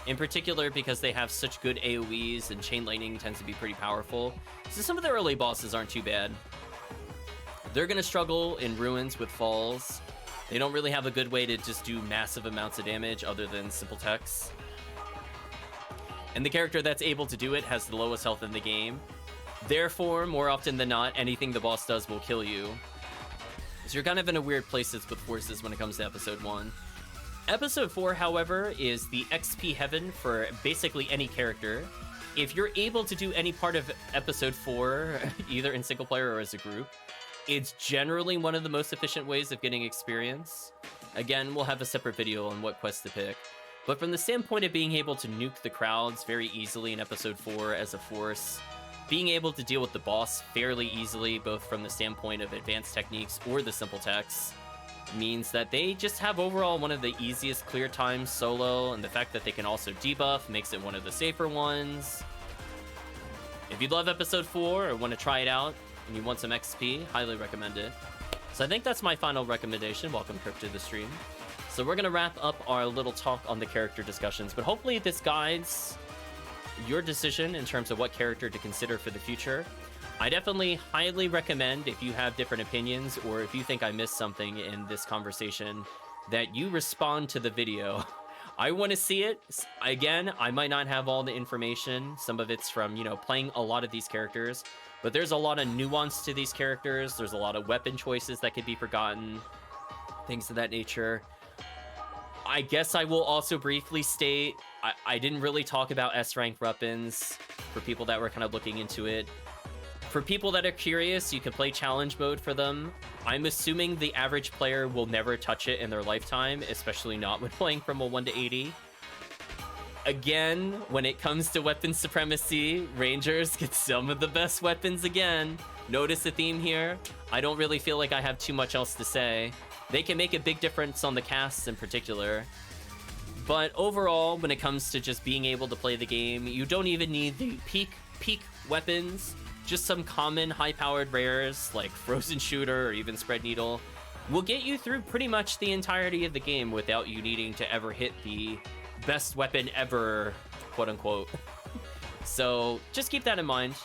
in particular because they have such good AoEs and chain lightning tends to be pretty powerful. So some of the early bosses aren't too bad. They're going to struggle in Ruins with falls. They don't really have a good way to just do massive amounts of damage other than simple techs. And the character that's able to do it has the lowest health in the game. Therefore, more often than not, anything the boss does will kill you. So you're kind of in a weird place with forces when it comes to Episode 1. Episode 4, however, is the XP heaven for basically any character. If you're able to do any part of Episode 4, either in single player or as a group, it's generally one of the most efficient ways of getting experience. Again, we'll have a separate video on what quest to pick. But from the standpoint of being able to nuke the crowds very easily in Episode 4 as a force, being able to deal with the boss fairly easily, both from the standpoint of advanced techniques or the simple techs, means that they just have overall one of the easiest clear times solo, and the fact that they can also debuff makes it one of the safer ones. If you love Episode 4 or want to try it out and you want some XP, highly recommend it. So I think that's my final recommendation. Welcome, Kirk, to the stream. So we're going to wrap up our little talk on the character discussions, but hopefully this guides your decision in terms of what character to consider for the future. I definitely highly recommend, if you have different opinions or if you think I missed something in this conversation, that you respond to the video. I want to see it. Again, I might not have all the information. Some of it's from, you know, playing a lot of these characters, but there's a lot of nuance to these characters. There's a lot of weapon choices that could be forgotten, things of that nature. I guess I will also briefly state, I didn't really talk about S-rank weapons for people that were kind of looking into it. For people that are curious, you can play challenge mode for them. I'm assuming the average player will never touch it in their lifetime, especially not when playing from a 1 to 80. Again, when it comes to weapon supremacy, Rangers get some of the best weapons again. Notice the theme here. I don't really feel like I have too much else to say. They can make a big difference on the casts in particular. But overall, when it comes to just being able to play the game, you don't even need the peak weapons. Just some common high-powered rares like Frozen Shooter or even Spread Needle will get you through pretty much the entirety of the game without you needing to ever hit the best weapon ever, quote-unquote. So just keep that in mind.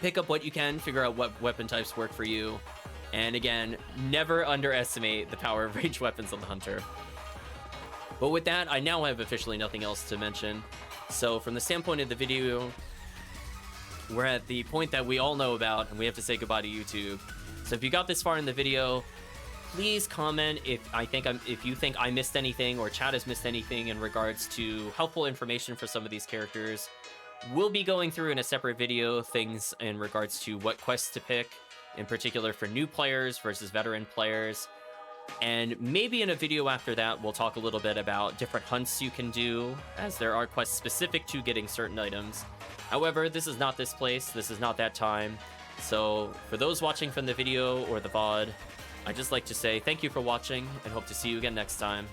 Pick up what you can, figure out what weapon types work for you. And again, never underestimate the power of ranged weapons on the Hunter. But with that, I now have officially nothing else to mention. So from the standpoint of the video, we're at the point that we all know about, and we have to say goodbye to YouTube. So if you got this far in the video, please comment if you think I missed anything or chat has missed anything in regards to helpful information for some of these characters. We'll be going through in a separate video things in regards to what quests to pick, in particular for new players versus veteran players. And maybe in a video after that, we'll talk a little bit about different hunts you can do, as there are quests specific to getting certain items. However, this is not this place, this is not that time. So for those watching from the video or the VOD, I'd just like to say thank you for watching and hope to see you again next time.